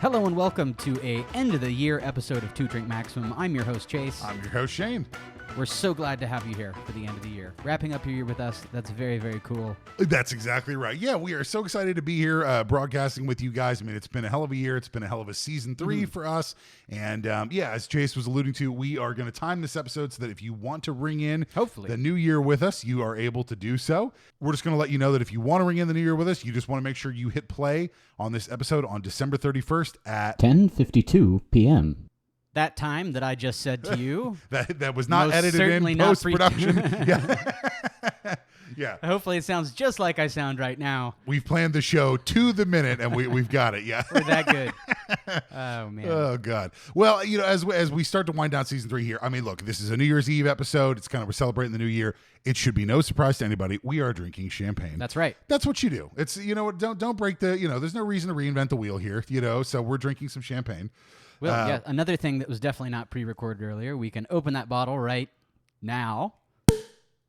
Hello and welcome to a end of the year episode of Two Drink Maximum. I'm your host Chase. I'm your host Shane. We're so glad to have you here for the end of the year. Wrapping up your year with us, that's very, very cool. That's exactly right. Yeah, we are so excited to be here broadcasting with you guys. I mean, it's been a hell of a year. It's been a hell of a season 3 for us. And as Chase was alluding to, we are going to time this episode so that if you want to ring in hopefully the new year with us, you are able to do so. We're just going to let you know that if you want to ring in the new year with us, you just want to make sure you hit play on this episode on December 31st at 10:52 p.m. That time that I just said to you. that was not most edited certainly in not post-production. Yeah. Yeah. Hopefully it sounds just like I sound right now. We've planned the show to the minute, and we've got it. Yeah. We're that good. Oh, man. Oh, God. Well, you know, as we start to wind down season 3 here, I mean, look, this is a New Year's Eve episode. It's kind of, we're celebrating the new year. It should be no surprise to anybody. We are drinking champagne. That's right. That's what you do. It's, you know, don't break the, you know, there's no reason to reinvent the wheel here, you know, so we're drinking some champagne. Well, yeah, another thing that was definitely not pre-recorded earlier, we can open that bottle right now.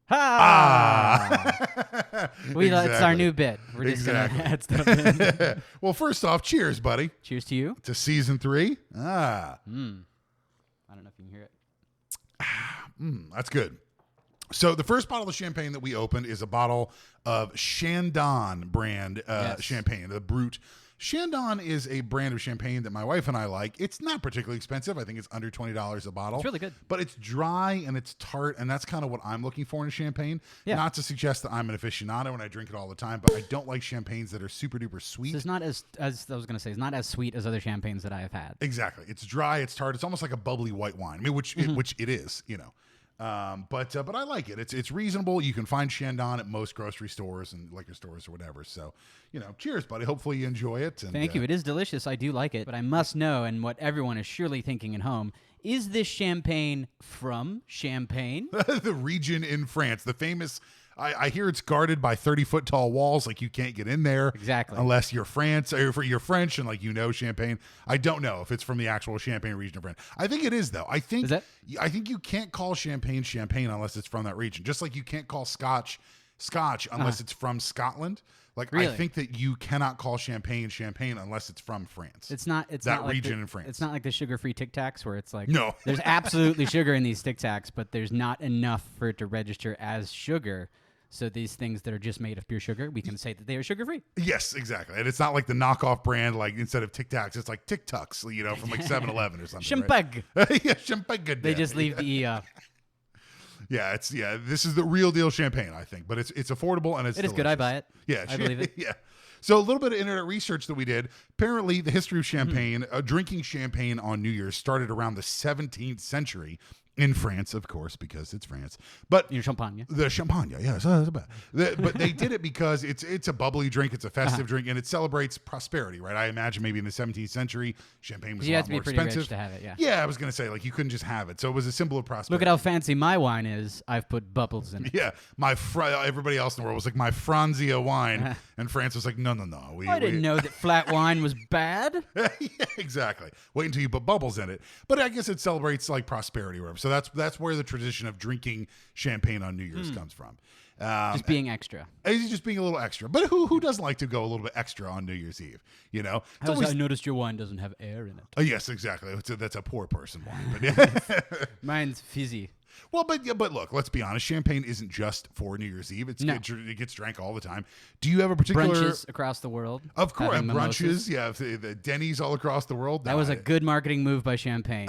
It's our new bit. We're just going to add stuff in. Well, first off, cheers, buddy. Cheers to you. To season 3. I don't know if you can hear it. That's good. So the first bottle of champagne that we opened is a bottle of Chandon brand champagne, the Brut. Chandon is a brand of champagne that my wife and I like. It's not particularly expensive. I think it's under $20 a bottle. It's really good. But it's dry and it's tart, and that's kind of what I'm looking for in a champagne. Yeah. Not to suggest that I'm an aficionado and I drink it all the time, but I don't like champagnes that are super duper sweet. So it's not as I was going to say, it's not as sweet as other champagnes that I have had. Exactly. It's dry, it's tart. It's almost like a bubbly white wine. I mean, which it is, you know. But I like it. It's reasonable. You can find Chandon at most grocery stores and liquor stores or whatever. So, you know, cheers, buddy. Hopefully you enjoy it. And, Thank you. It is delicious. I do like it. But I must know, and what everyone is surely thinking at home, is this champagne from Champagne? The region in France, the famous. I hear it's guarded by 30-foot tall walls, like you can't get in there. Exactly. Unless you're you're French and like you know Champagne. I don't know if it's from the actual Champagne region of France. I think it is though. I think you can't call Champagne unless it's from that region. Just like you can't call Scotch unless it's from Scotland. Like really? I think that you cannot call Champagne unless it's from France. It's not that like region in France. It's not like the sugar-free Tic Tacs where it's like no. There's absolutely sugar in these Tic Tacs, but there's not enough for it to register as sugar. So these things that are just made of pure sugar, we can say that they are sugar-free. Yes, exactly. And it's not like the knockoff brand, like instead of Tic Tacs, it's like Tic Tucks, you know, from like 7-Eleven or something. Champagne. Right? Yeah, champagne. They just leave the E off. Yeah, this is the real deal champagne, I think. But it's affordable and it's delicious. Good. I buy it. Yeah, I believe it. Yeah. So a little bit of internet research that we did. Apparently, the history of champagne, drinking champagne on New Year's started around the 17th century. In France, of course, because it's France. But champagne. The champagne, yes. But they did it because it's a bubbly drink, it's a festive drink, and it celebrates prosperity, right? I imagine maybe in the 17th century, champagne was a lot more expensive. You had to be pretty rich to have it, yeah. Yeah, I was going to say, like, you couldn't just have it. So it was a symbol of prosperity. Look at how fancy my wine is. I've put bubbles in it. Yeah. Everybody else in the world was like, my Franzia wine. And France was like, no. I didn't know that flat wine was bad. Yeah, exactly. Wait until you put bubbles in it. But I guess it celebrates, like, prosperity or whatever. So that's where the tradition of drinking champagne on New Year's comes from. Just being extra. Just being a little extra. But who doesn't like to go a little bit extra on New Year's Eve? You know? I noticed your wine doesn't have air in it. Oh, yes, exactly. That's a poor person wine. But mine's fizzy. Well, but look, let's be honest. Champagne isn't just for New Year's Eve. It gets drank all the time. Do you have a particular... Brunches across the world. Of course. Brunches. Yeah. The Denny's all across the world. That was a good marketing move by Champagne.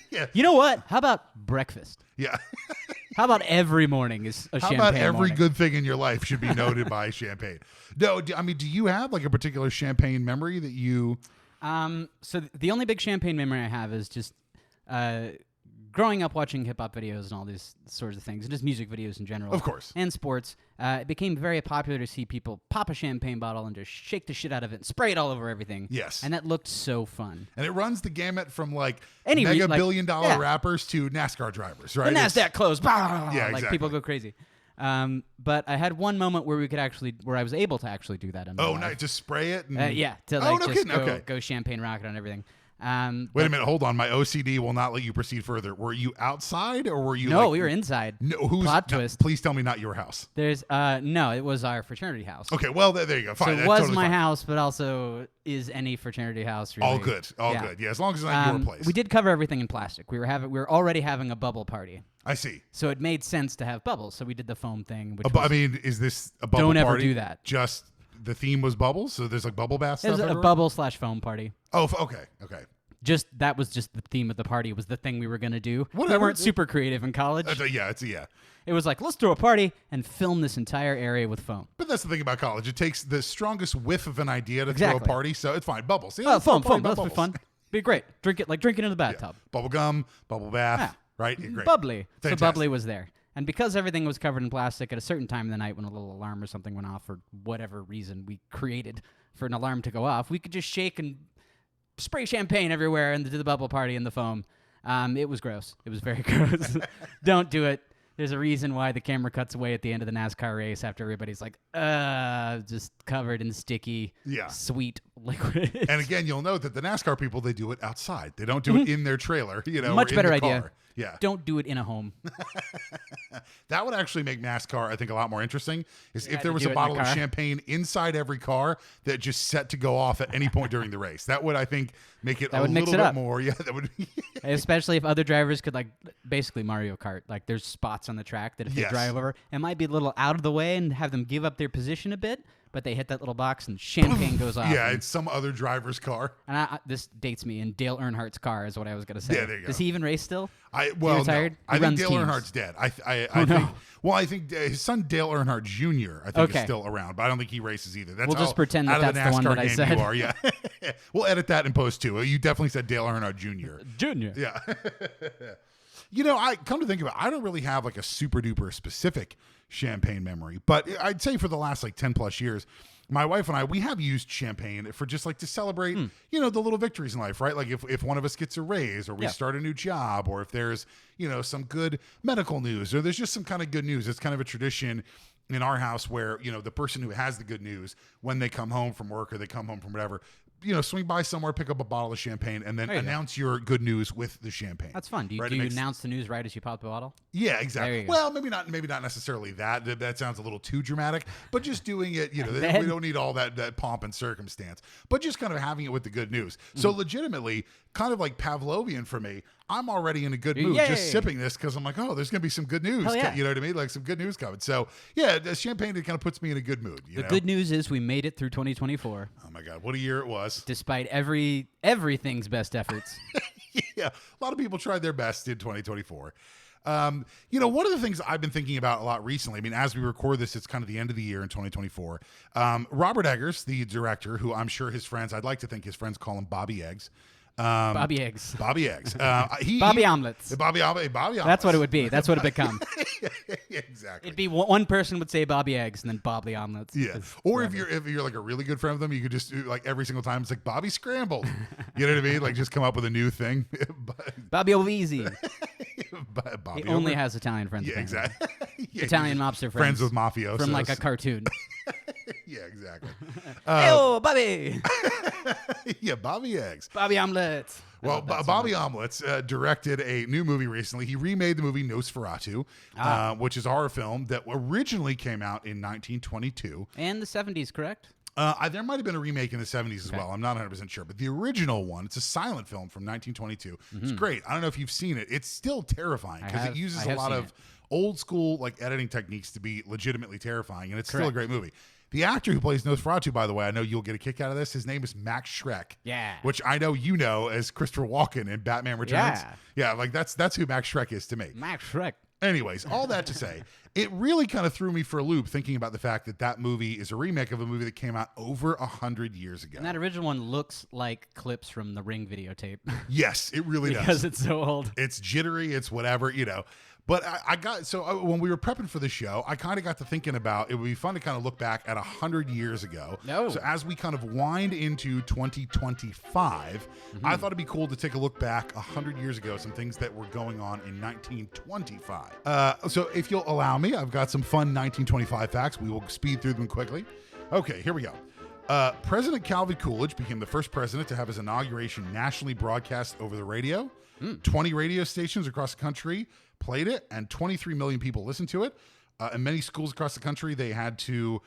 Yeah. You know what? How about breakfast? Yeah. How about every morning is a champagne How about every morning? good thing in your life should be noted by champagne? No, I mean, do you have like a particular champagne memory that you... So the only big champagne memory I have is just growing up watching hip-hop videos and all these sorts of things, and just music videos in general. Of course. And sports. It became very popular to see people pop a champagne bottle and just shake the shit out of it and spray it all over everything. Yes. And that looked so fun. And it runs the gamut from like Any billion-dollar rappers to NASCAR drivers, right? The NASDAQ closed. Yeah, exactly. Like people go crazy. But I had one moment where I was able to actually do that. In my life. Nice. Just spray it? Yeah. To go champagne rocket on everything. Wait a minute, hold on. My OCD will not let you proceed further. Were you outside or were you? No, like, we were inside. No, Plot twist. Please tell me not your house. There's no, it was our fraternity house. Okay, well there you go. Fine. So it That's was totally my fine. house, but also is any fraternity house. Really. All good. All good. Yeah, as long as it's not your place. We did cover everything in plastic. We were already having a bubble party. I see. So it made sense to have bubbles. So we did the foam thing. Which I mean, is this a bubble don't party? ever do that. Just the theme was bubbles, so there's like bubble bath It was stuff. a everywhere? bubble/foam party. Oh, okay. That was just the theme of the party. Was the thing we were gonna do. Whatever. We weren't super creative in college. Yeah. It was like, let's throw a party and film this entire area with foam. But that's the thing about college. It takes the strongest whiff of an idea to Exactly. throw a party, so it's fine. Bubbles. Yeah, Oh, let's throw a foam. party about That'll be bubbles. fun. Be great. Drink it like drinking in the bathtub. Bubble gum, bubble bath, Yeah. right? Great. Bubbly. Fantastic. So bubbly was there. And because everything was covered in plastic, at a certain time of the night when a little alarm or something went off, for whatever reason we created for an alarm to go off, we could just shake and spray champagne everywhere and do the bubble party in the foam. It was gross. It was very gross. Don't do it. There's a reason why the camera cuts away at the end of the NASCAR race after everybody's like, just covered in sticky, sweet liquid. And again, you'll note that the NASCAR people, they do it outside. They don't do it in their trailer, Much or better in the idea. car. Yeah. Don't do it in a home. That would actually make NASCAR, I think, a lot more interesting. Is if there was do a it in the bottle of car. champagne inside every car that just set to go off at any point during the race. That would, I think, make it That a would mix little it bit up. more. Yeah, that would. Especially if other drivers could, like, basically Mario Kart. Like, there's spots on the track that if they Yes. drive over, it might be a little out of the way and have them give up their position a bit, but they hit that little box and champagne goes off. Yeah, And, it's some other driver's car. this dates me in Dale Earnhardt's car is what I was going to say. Yeah, there you go. Does he even race still? Well, retired? no. He I think runs Dale teams. Earnhardt's dead. I Oh, think. no. Well, I think his son Dale Earnhardt Jr. I think Okay. is still around, but I don't think he races either. That's We'll just how pretend out that of the that's the one NASCAR that I game said. You are, yeah. We'll edit that in post too. You definitely said Dale Earnhardt Jr. Junior. Yeah. I come to think of it, I don't really have like a super duper specific champagne memory, but I'd say for the last like 10 plus years, my wife and I, we have used champagne for just like to celebrate, the little victories in life, right? Like if one of us gets a raise or we start a new job or if there's, some good medical news or there's just some kind of good news. It's kind of a tradition in our house where, the person who has the good news, when they come home from work or they come home from whatever, swing by somewhere, pick up a bottle of champagne, and then There you go. announce your good news with the champagne. That's fun. Do you, Right? do It you makes- announce the news right as you pop the bottle? Yeah, exactly. There you go. Well, maybe not necessarily that. That sounds a little too dramatic. But just doing it, we then- don't need all that pomp and circumstance. But just kind of having it with the good news. So legitimately, kind of like Pavlovian for me, I'm already in a good mood Yay. just sipping this because I'm like, oh, there's gonna be some good news. Hell yeah. You know what I mean? Like some good news coming. So yeah, the champagne, it kind of puts me in a good mood. The good news is we made it through 2024, Oh my God, what a year it was. despite everything's best efforts. Yeah, a lot of people tried their best in 2024. One of the things I've been thinking about a lot recently, I mean, as we record this, it's kind of the end of the year in 2024. Robert Eggers, the director, who I'm sure his friends, I'd like to think his friends call him Bobby Eggs. Bobby Eggs. Bobby Eggs. Bobby Omelets. Bobby Omelets. That's what it would be. That's what it would become. Yeah, exactly. It'd be one person would say Bobby Eggs and then Bobby Omelets. Yeah. 'cause Or whatever. if you're like a really good friend of them, you could just like every single time it's like Bobby Scrambled. You know what I mean? Like just come up with a new thing. Bobby Oveezy. Bobby He only over- has Italian friends. Yeah, apparently. exactly. Yeah, Italian he's mobster friends friends with mafiosos from like a cartoon. Yeah, exactly. Hey, Bobby. Yeah, Bobby Eggs. Bobby Omelets. I Well, love that so Bobby much. Omelets directed a new movie recently. He remade the movie Nosferatu, which is a horror film that originally came out in 1922. And the 70s, correct? There might have been a remake in the 70s as well. I'm not 100% sure. But the original one, it's a silent film from 1922. It's great. I don't know if you've seen it. It's still terrifying because it uses a lot of old school like editing techniques to be legitimately terrifying. And it's still a great movie. The actor who plays Nosferatu, by the way, I know you'll get a kick out of this. His name is Max Schreck. Yeah. Which I know you know as Christopher Walken in Batman Returns. Yeah. Yeah, like that's who Max Schreck is to me. Max Schreck. Anyways, all that to say, it really kind of threw me for a loop thinking about the fact that that movie is a remake of a movie that came out over 100 years ago. And that original one looks like clips from the Ring videotape. Yes, it really does. Because it's so old. It's jittery, it's whatever, But when we were prepping for the show, I kind of got to thinking about it would be fun to kind of look back at 100 years ago. No. So as we kind of wind into 2025, I thought it'd be cool to take a look back 100 years ago, some things that were going on in 1925. So if you'll allow me, I've got some fun 1925 facts. We will speed through them quickly. Okay, here we go. President Calvin Coolidge became the first president to have his inauguration nationally broadcast over the radio. 20 radio stations across the country played it, and 23 million people listened to it. In many schools across the country, they had to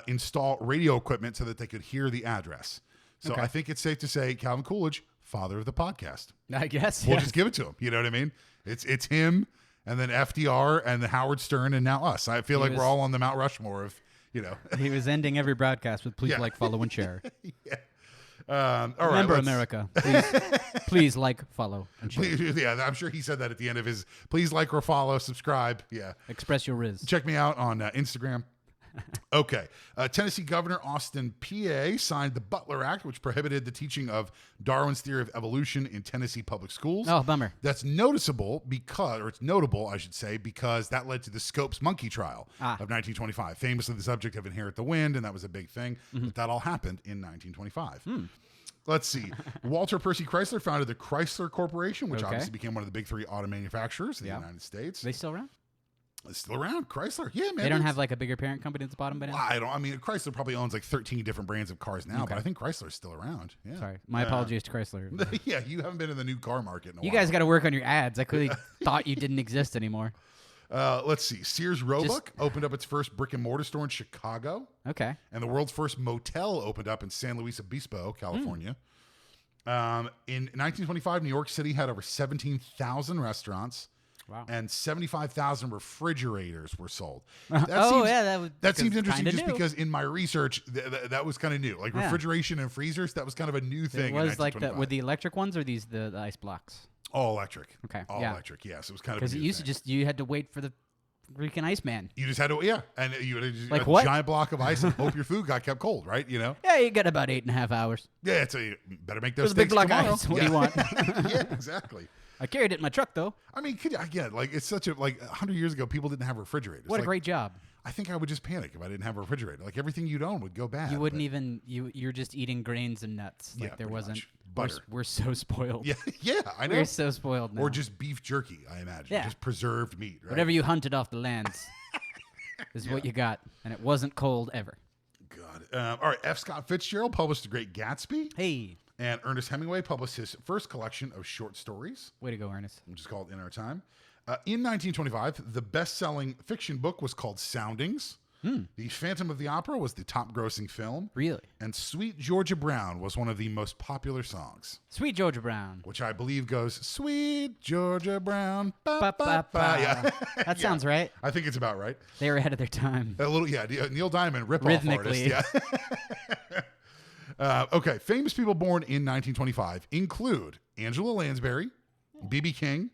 install radio equipment so that they could hear the address. So I think it's safe to say Calvin Coolidge, father of the podcast. I guess. We'll just give it to him. You know what I mean? It's him, and then FDR, and then Howard Stern, and now us. I feel like we're all on the Mount Rushmore of, He was ending every broadcast with please like, follow, and share. Yeah. All right. Remember, America. Please like, follow, and share. Yeah, I'm sure he said that at the end of his please like or follow, subscribe. Yeah. Express your riz. Check me out on Instagram. Okay. Tennessee Governor Austin P.A. signed the Butler Act, which prohibited the teaching of Darwin's theory of evolution in Tennessee public schools. Oh, bummer. That's noticeable it's notable, I should say, because that led to the Scopes monkey trial of 1925, famously the subject of Inherit the Wind, and that was a big thing. But that all happened in 1925. Let's see. Walter Percy Chrysler founded the Chrysler Corporation, which obviously became one of the big three auto manufacturers in the United States. Are they still around? It's still around. Chrysler. Yeah, man. They don't have like a bigger parent company at the bottom by now? I mean, Chrysler probably owns like 13 different brands of cars now, but I think Chrysler's still around. Yeah. Sorry. My apologies to Chrysler. Yeah, you haven't been in the new car market in a while. You guys got to work on your ads. I clearly thought you didn't exist anymore. Let's see. Sears Roebuck opened up its first brick and mortar store in Chicago. Okay. And the world's first motel opened up in San Luis Obispo, California. In 1925, New York City had over 17,000 restaurants. Wow. And 75,000 refrigerators were sold. That seems interesting just because in my research, that was kind of new. Like refrigeration and freezers, that was kind of a new thing. It was like that with the electric ones or these the ice blocks? All electric. Okay. All electric, yes. It was kind of because it used to you had to wait for the freaking Iceman. You just had to, and you had like a giant block of ice and hope your food got kept cold, right? Yeah, you got about 8.5 hours. Yeah, so you better make those big block tomorrow. of ice. What do you want? Yeah, exactly. I carried it in my truck, though. I mean, it's such a, 100 years ago, people didn't have refrigerators. What a great job. I think I would just panic if I didn't have a refrigerator. Like, everything you'd own would go bad. You wouldn't even, you're just eating grains and nuts. Like, there wasn't. Butter. We're so spoiled. Yeah, I know. We're so spoiled now. Or just beef jerky, I imagine. Yeah. Just preserved meat, right? Whatever you hunted off the lands is what you got. And it wasn't cold ever. God. All right, F. Scott Fitzgerald published The Great Gatsby. Hey. And Ernest Hemingway published his first collection of short stories. Way to go, Ernest. Which is called In Our Time. In 1925, the best-selling fiction book was called Soundings. The Phantom of the Opera was the top-grossing film. Really? And Sweet Georgia Brown was one of the most popular songs. Sweet Georgia Brown. Which I believe goes, Sweet Georgia Brown. Ba, ba, ba. Yeah. That sounds right. I think it's about right. They were ahead of their time. A little, Neil Diamond, rip-off artist. Yeah. Okay, famous people born in 1925 include Angela Lansbury, B.B. King,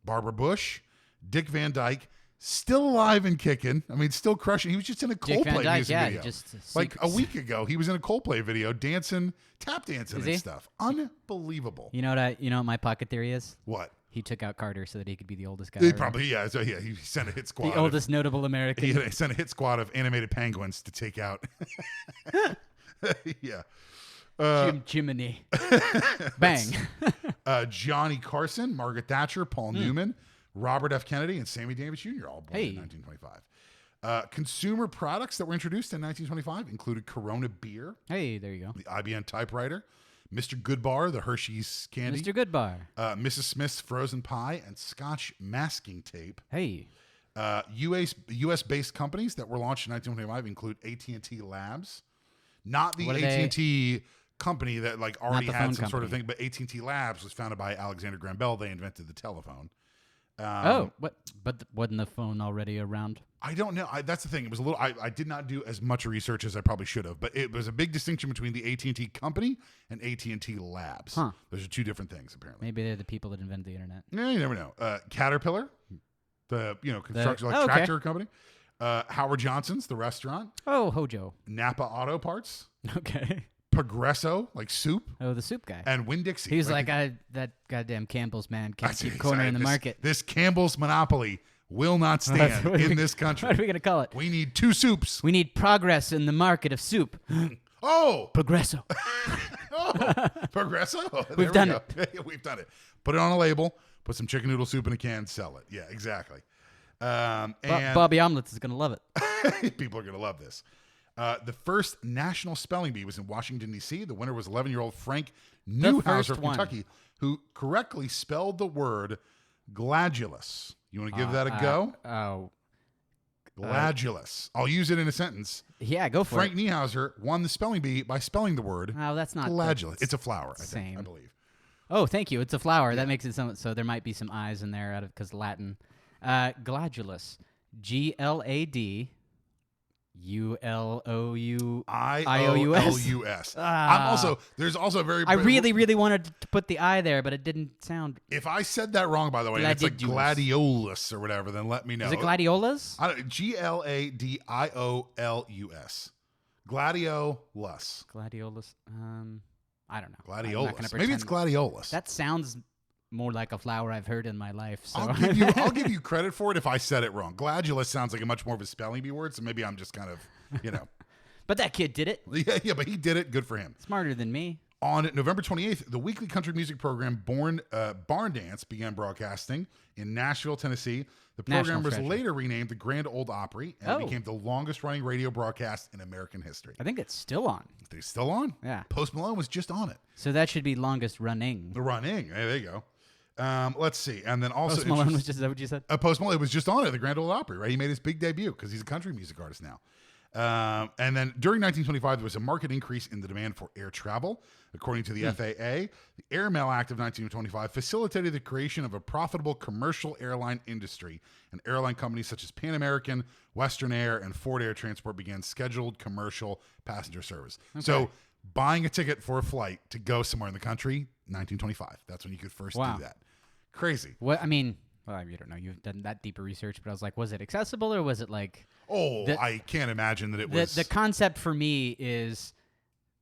Barbara Bush, Dick Van Dyke, still alive and kicking. I mean, still crushing. He was just in a Coldplay music video. Like a week ago, he was in a Coldplay video tap dancing and stuff. Unbelievable. You know what my pocket theory is? What? He took out Carter so that he could be the oldest guy. So he sent a hit squad. The oldest notable American. He sent a hit squad of animated penguins to take out. Yeah. Jiminy. Bang. Johnny Carson, Margaret Thatcher, Paul Newman, Robert F. Kennedy, and Sammy Davis Jr. all born in 1925. Consumer products that were introduced in 1925 included Corona beer. Hey, there you go. The IBM typewriter, Mr. Goodbar, the Hershey's candy. Mr. Goodbar. Mrs. Smith's frozen pie, and Scotch masking tape. Hey. U.S.-based companies that were launched in 1925 include AT&T Labs. Not the AT&T company that already had some sort of thing, but AT&T Labs was founded by Alexander Graham Bell. They invented the telephone. But wasn't the phone already around? I don't know. That's the thing. It was a little. I did not do as much research as I probably should have, but it was a big distinction between the AT&T company and AT&T Labs. Huh. Those are two different things, apparently. Maybe they're the people that invented the internet. Yeah, you never know. Caterpillar, the construction tractor company. Howard Johnson's, the restaurant. Oh, Hojo. Napa Auto Parts. Okay. Progresso, like soup. Oh, the soup guy. And Winn-Dixie. He's that goddamn Campbell's man can't keep cornering the market. This Campbell's monopoly will not stand in this country. What are we going to call it? We need two soups. We need progress in the market of soup. Oh! Progresso. Progresso? We've done it. We've done it. Put it on a label, put some chicken noodle soup in a can, sell it. Yeah, exactly. And Bobby Omelets is going to love it. People are going to love this. The first national spelling bee was in Washington, D.C. The winner was 11-year-old Frank The Newhouser first of one. Kentucky, who correctly spelled the word gladulous. You want to give that a go? Gladulous. I'll use it in a sentence. Yeah, go for Frank it. Newhouser won the spelling bee by spelling the word Oh, that's not gladulous. It's a flower, I same. believe. Oh, thank you. It's a flower. That makes it so there might be some I's in there out of because Latin. Gladulous. GLADULOUIOUS. IOLUS. There's also a very. I really wanted to put the I there, but it didn't sound. If I said that wrong, by the way, and it's like gladiolus or whatever, then let me know. Is it gladiolas? GLADIOLUS. Gladiolus. Gladiolus. I don't know. Gladiolus. Maybe it's gladiolus. That sounds more like a flower I've heard in my life. So I'll give you credit for it if I said it wrong. Gladulus sounds like a much more of a spelling bee word, so maybe I'm just kind of, But that kid did it. Yeah, but he did it. Good for him. Smarter than me. On November 28th, the weekly country music program Barn Dance began broadcasting in Nashville, Tennessee. The program was later renamed the Grand Ole Opry and became the longest-running radio broadcast in American history. I think it's still on. They're still on? Yeah. Post Malone was just on it. So that should be longest running. The running. Hey, there you go. Let's see. And then also... Post Malone was just, is that what you said? Post Malone was just on it, the Grand Ole Opry, right? He made his big debut because he's a country music artist now. And then during 1925, there was a marked increase in the demand for air travel. According to the FAA, the Airmail Act of 1925 facilitated the creation of a profitable commercial airline industry, and airline companies such as Pan American, Western Air, and Ford Air Transport began scheduled commercial passenger service. Okay. So buying a ticket for a flight to go somewhere in the country, 1925. That's when you could first do that. Crazy. What I mean... Well, you don't know. You've done that deeper research, but I was like, was it accessible or was it like... I can't imagine that it was... The concept for me is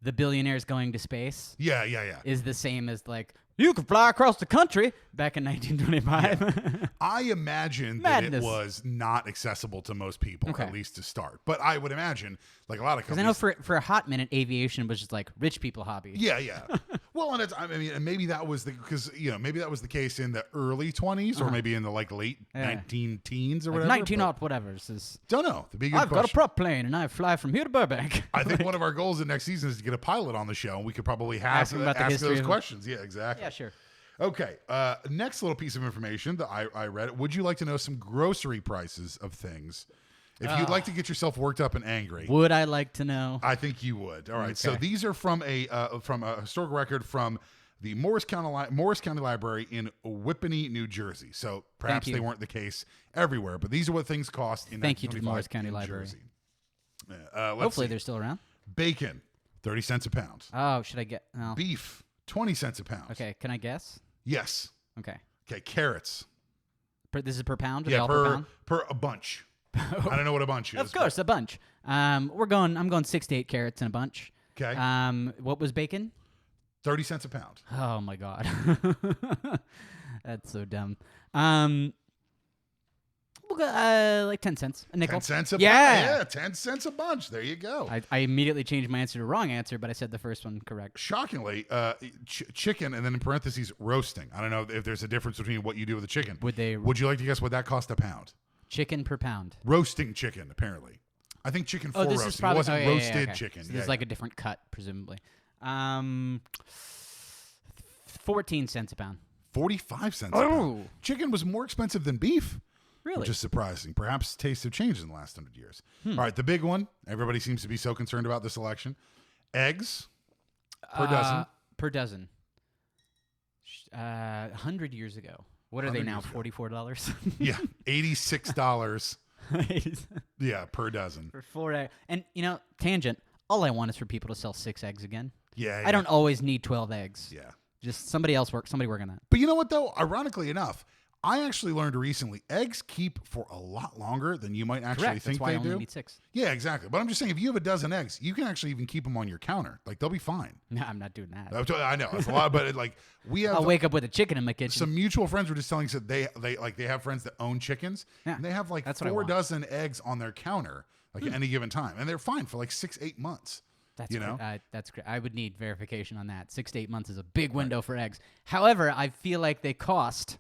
the billionaires going to space. Yeah. Is the same as like, you could fly across the country back in 1925. Yeah. I imagine that it was not accessible to most people, at least to start. But I would imagine, like a lot of companies... Because I know for a hot minute, aviation was just like rich people hobby. Yeah. Well, and maybe that was maybe that was the case in the early 20s or maybe in the like late 19 teens or like whatever. 19-whatever. Don't know. I've got a prop plane and I fly from here to Burbank. I think one of our goals in next season is to get a pilot on the show, and we could probably ask those questions. Yeah, exactly. Yeah, sure. Okay. Next little piece of information that I read. Would you like to know some grocery prices of things? If you'd like to get yourself worked up and angry, would I like to know? I think you would. All right. So these are from a historical record from the Morris County Library in Whippany, New Jersey. So perhaps they weren't the case everywhere, but these are what things cost in. Thank you to the Morris County Library. Hopefully they're still around. Bacon, 30 cents a pound. Oh, should I get? No. Beef, 20 cents a pound. Okay, can I guess? Yes. Okay. Carrots. This is per pound? Yeah, per pound? Per a bunch. I don't know what a bunch is. Of course, a bunch. I'm going 6 to 8 carrots in a bunch. Okay. What was bacon? 30 cents a pound. Oh my god. That's so dumb. We'll go like 10 cents. A nickel. 10 cents a bunch. Yeah, 10 cents a bunch. There you go. I immediately changed my answer to wrong answer, but I said the first one correct. Shockingly, chicken, and then in parentheses, roasting. I don't know if there's a difference between what you do with the chicken. Would you like to guess what that cost a pound? Chicken per pound. Roasting chicken, apparently. I think chicken for roasting. It wasn't roasted chicken. So there's like a different cut, presumably. 14 cents a pound. 45 cents a pound. Chicken was more expensive than beef. Really? Which is surprising. Perhaps tastes have changed in the last 100 years. All right, the big one. Everybody seems to be so concerned about this election. Eggs per dozen. Per dozen. 100 years ago. What are they now? $44? Yeah, $86. Yeah, per dozen. For 4 eggs. And, tangent, all I want is for people to sell 6 eggs again. Yeah. I don't always need 12 eggs. Yeah. Just somebody work on that. But you know what, though? Ironically enough, I actually learned recently eggs keep for a lot longer than you might actually think That's why they I only do. need 6. Yeah, exactly. But I'm just saying, if you have a dozen eggs, you can actually even keep them on your counter. Like, they'll be fine. No, I'm not doing that. I know it's a lot, but we have. I'll wake up with a chicken in my kitchen. Some mutual friends were just telling us that they have friends that own chickens, and they have like 4 dozen eggs on their counter at any given time, and they're fine for like 6-8 months. That's that's great. I would need verification on that. 6 to 8 months is a big window for eggs. However, I feel like they cost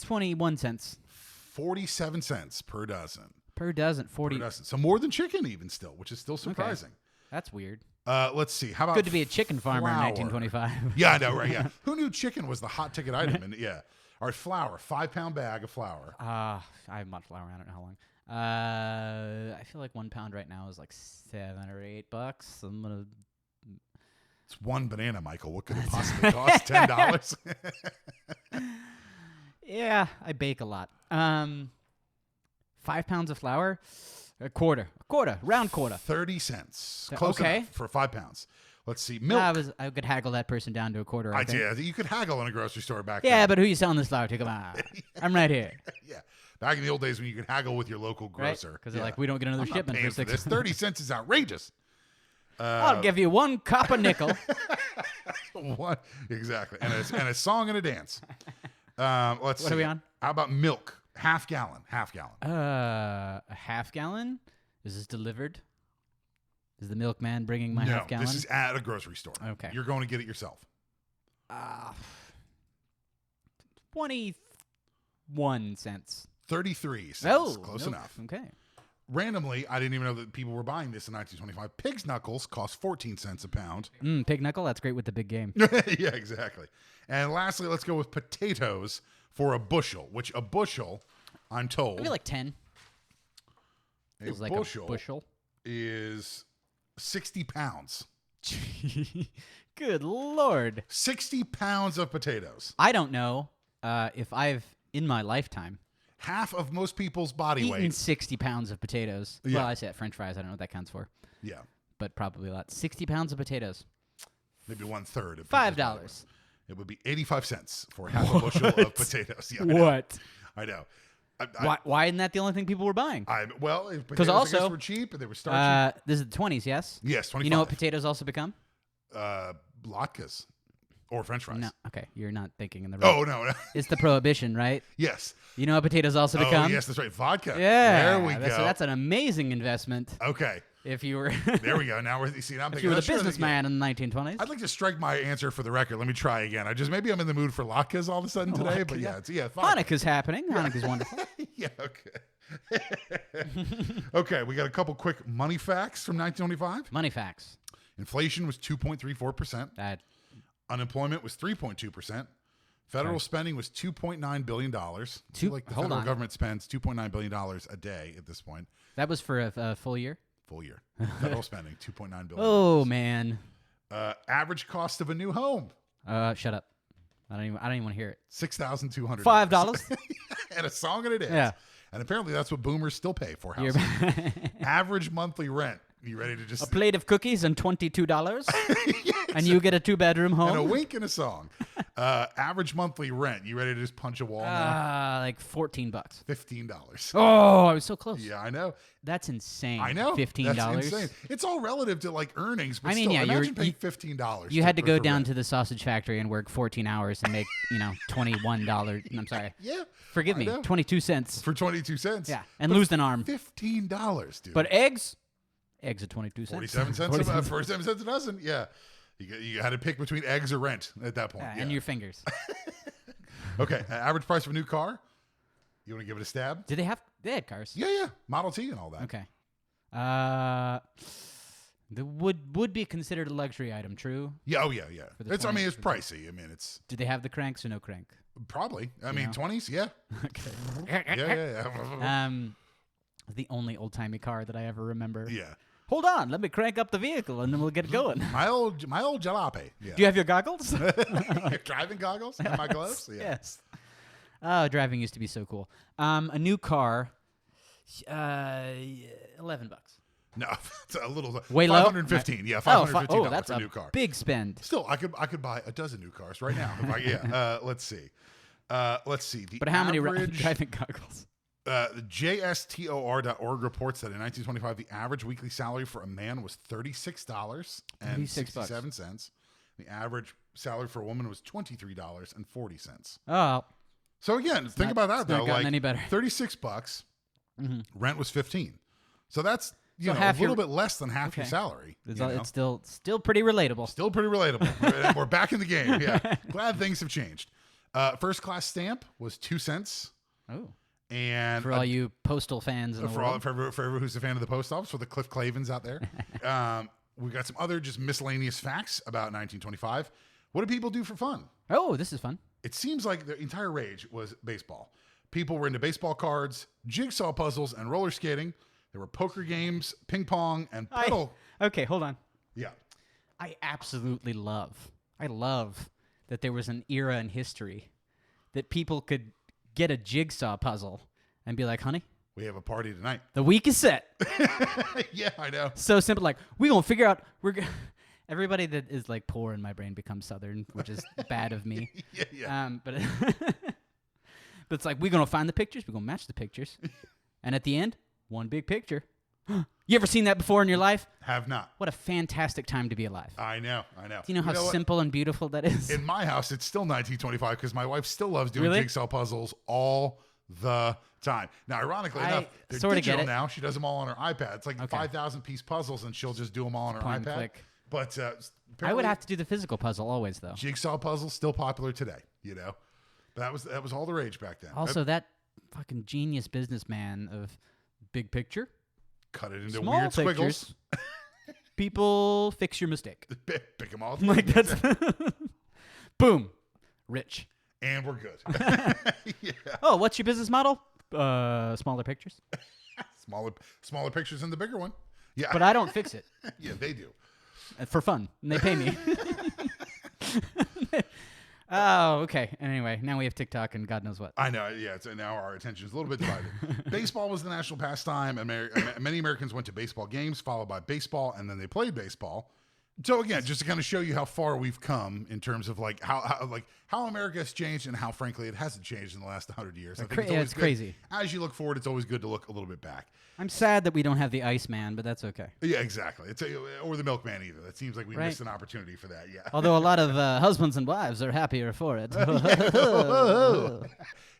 21 cents. 47 cents per dozen. Per dozen, 40. Per dozen. So more than chicken even still, which is still surprising. That's weird. Let's see. How about Good to be a chicken farmer flour? in 1925. Yeah, I know, right? Yeah. Who knew chicken was the hot ticket item? And yeah. All right, flour. 5-pound bag of flour. I have much flour. I don't know how long. I feel like 1 pound right now is like $7 or $8. I'm gonna. It's one banana, Michael. What could it possibly cost? $10. Yeah, I bake a lot. 5 pounds of flour, a quarter, round quarter. 30 cents. Close okay. enough for 5 pounds. Let's see. Milk. I could haggle that person down to a quarter. I think. Yeah, you could haggle in a grocery store back Yeah, then. but who you selling this flour to? Come on. I'm right here. Yeah. Back in the old days when you could haggle with your local grocer. Because they're like, we don't get another I'm not shipment paying for 6 this. 30 cents is outrageous. I'll give you 1 copper nickel. What? Exactly. And a song and a dance. Let's see. What are we on? How about milk? Half gallon. A half gallon? Is this delivered? Is the milkman bringing my half gallon? This is at a grocery store. Okay. You're going to get it yourself. 21 cents. 33 cents. Oh, Close milk. enough. Okay. Randomly, I didn't even know that people were buying this in 1925. Pig's knuckles cost 14 cents a pound. Pig knuckle, that's great with the big game. Yeah, exactly. And lastly, let's go with potatoes for a bushel, which a bushel, I'm told, Maybe like 10. a Like bushel, a bushel. is 60 pounds. Good Lord. 60 pounds of potatoes. I don't know if I've, in my lifetime, Half of most people's body eaten weight. 60 pounds of potatoes. Yeah. Well, I say French fries. I don't know what that counts for. Yeah. But probably a lot. 60 pounds of potatoes. Maybe 1/3 of $5. It would be 85 cents for half a bushel of potatoes. Yeah, What? I know. Why isn't that the only thing people were buying? Well, potatoes I guess also, were cheap and they were starchy. This is the 20s, yes? Yes, 25. You know what potatoes also become? Latkes or French fries. No. Okay, you're not thinking in the right. Oh, no. It's the Prohibition, right? Yes. You know what potatoes also Oh, become? yes, that's right. Vodka. Yeah. There we go. That's an amazing investment. Okay. If you were There we go. Now I'm if thinking, you were the sure that- businessman in the 1920s. I'd like to strike my answer for the record. Let me try again. Maybe I'm in the mood for latkes all of a sudden today, but yeah, vodka. Hanukkah's happening. Hanukkah's wonderful. Yeah, okay. Okay, we got a couple quick money facts from 1925. Money facts. Inflation was 2.34%. That Unemployment was 3.2%. Federal spending was $2.9 billion. I feel like the federal government spends $2.9 billion a day at this point. that was for a full year. Full year. Federal spending, $2.9 billion. Oh man. Average cost of a new home, Shut up. I don't even want to hear it. $6,200. $5. And a song and a dance. Yeah. And apparently that's what boomers still pay for houses. Average monthly rent. You ready to just... A plate of cookies and $22, and you get a 2-bedroom home. And a wink and a song. Average monthly rent. You ready to just punch a wall now? Like $14. $15. Oh, I was so close. Yeah, I know. That's insane. I know. $15. That's insane. It's all relative to like earnings, but I mean, still, yeah, imagine paying $15. You had to go for down rent. to the sausage factory and work 14 hours and make, $21. I'm sorry. Yeah. Forgive I me. know. 22 cents. For 22 cents. Yeah. And lose an arm. $15, dude. But eggs at 22 cents. 47 cents. 47 cents a dozen. Yeah. You had to pick between eggs or rent at that point. And your fingers. Okay. Average price of a new car. You want to give it a stab? They had cars. Yeah. Model T and all that. Okay. The would be considered a luxury item, true? Yeah. Oh, yeah. the It's 20s, it's pricey. I mean, it's Did they have the cranks or no crank? probably. I mean, 20s. Yeah. Okay. Yeah. The only old-timey car that I ever remember. Yeah. Hold on, let me crank up the vehicle and then we'll get it going. My old jalopy. Yeah. Do you have your goggles? Driving goggles and my gloves? Yeah. Yes. Oh, driving used to be so cool. A new car, $11. No, it's a little Way low? 515. Yeah, $515 that's for a new car. big spend. Still, I could buy a dozen new cars right now. Let's see. The But how many average, driving goggles? The JSTOR.org reports that in 1925, the average weekly salary for a man was $36.67. The average salary for a woman was $23.40. Oh, So again, think about that though. not gotten any better. $36. Rent was $15. So that's So a half little your- bit less than half your Okay. salary. it's still pretty relatable. Still pretty relatable. We're back in the game. Yeah. Glad things have changed. First class stamp was 2 cents. Oh, And for all you postal fans in the world. For everyone who's a fan of the post office, for the Cliff Clavens out there. We've got some other just miscellaneous facts about 1925. What do people do for fun? Oh, this is fun. It seems like the entire rage was baseball. People were into baseball cards, jigsaw puzzles, and roller skating. There were poker games, ping pong, and pedal. Okay, hold on. Yeah. I absolutely love that there was an era in history that people could get a jigsaw puzzle and be like, honey, We have a party tonight. the week is set. Yeah, I know. So simple, like, we're going to figure out, everybody that is like poor in my brain becomes Southern, which is bad of me. Yeah. But it's like, we're going to find the pictures, we're going to match the pictures. And at the end, one big picture. You ever seen that before in your life? Have not. What a fantastic time to be alive. I know. Do you know how simple and beautiful that is? In my house, it's still 1925 because my wife still loves doing jigsaw puzzles all the time. Now, ironically enough, they're digital now. She does them all on her iPad. It's like 5,000 piece puzzles, and she'll just do them all on her Point and iPad. click. But I would have to do the physical puzzle always, though. Jigsaw puzzles still popular today. You know, that was all the rage back then. Also, that fucking genius businessman of big picture. Cut it into Small weird squiggles. People, fix your mistake. Pick them all. Like that's boom, rich. And we're good. Yeah. Oh, what's your business model? Smaller pictures. Smaller pictures than the bigger one. Yeah. But I don't fix it. Yeah, they do. For fun. And they pay me. Oh, okay. Anyway, now we have TikTok and God knows what. I know. Yeah, now our attention is a little bit divided. Baseball was the national pastime. Many Americans went to baseball games, followed by baseball, and then they played baseball. So again, just to kind of show you how far we've come in terms of like how America has changed and how frankly it hasn't changed in the last 100 years. I think it's crazy. As you look forward, it's always good to look a little bit back. I'm sad that we don't have the Iceman, but that's okay. Yeah, exactly. Or the Milkman either. That seems like we missed an opportunity for that. Yeah. Although a lot of husbands and wives are happier for it.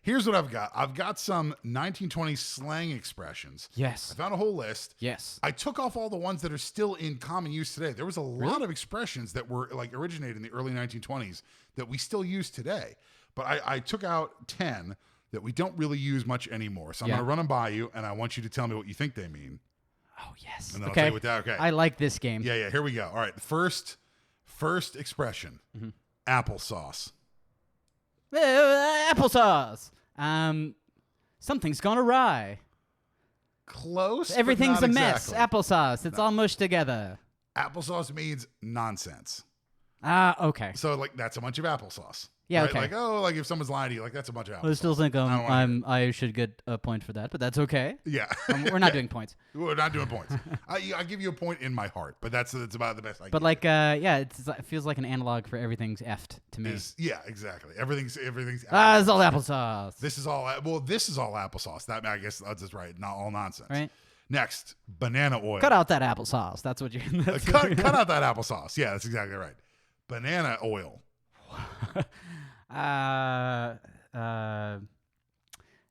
Here's what I've got. I've got some 1920 slang expressions. Yes. I found a whole list. Yes. I took off all the ones that are still in common use today. There was a lot of expressions that were like originated in the early 1920s that we still use today. But I took out 10 that we don't really use much anymore. So I'm going to run them by you, and I want you to tell me what you think they mean. Oh, yes. And then I'll tell you what that, okay. I like this game. Yeah, here we go. All right, the first expression, applesauce. Applesauce. Something's gone awry. Close. Everything's but a not mess. exactly. Applesauce. It's all mushed together. Applesauce means nonsense. Okay. So like that's a bunch of applesauce. Yeah, right? okay. Like if someone's lying to you, like that's a bunch of applesauce. I still think I should get a point for that, but that's okay. Yeah. We're not doing points. We're not doing points. I give you a point in my heart, but that's about the best I can. But like, it feels like an analog for everything's effed to me. Yeah, exactly. Everything's. It's all applesauce. This is all applesauce. That I guess that's right. Not all nonsense. Right. Next, banana oil. Cut out that applesauce. That's what you. Cut out that applesauce. Yeah, that's exactly right. Banana oil.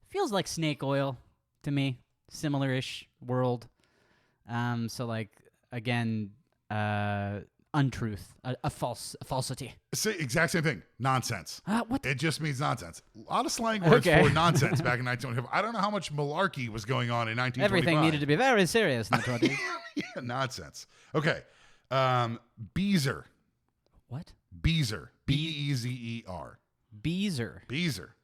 Feels like snake oil to me. Similar-ish world. So like again, untruth, a falsity. Exact same thing. Nonsense. What? It just means nonsense. A lot of slang words for nonsense back in 1925. I don't know how much malarkey was going on in 1925. Everything needed to be very serious in the 20s. Yeah, nonsense. Okay. Beezer. What? Beezer. B-E-Z-E-R. Beezer. Beezer.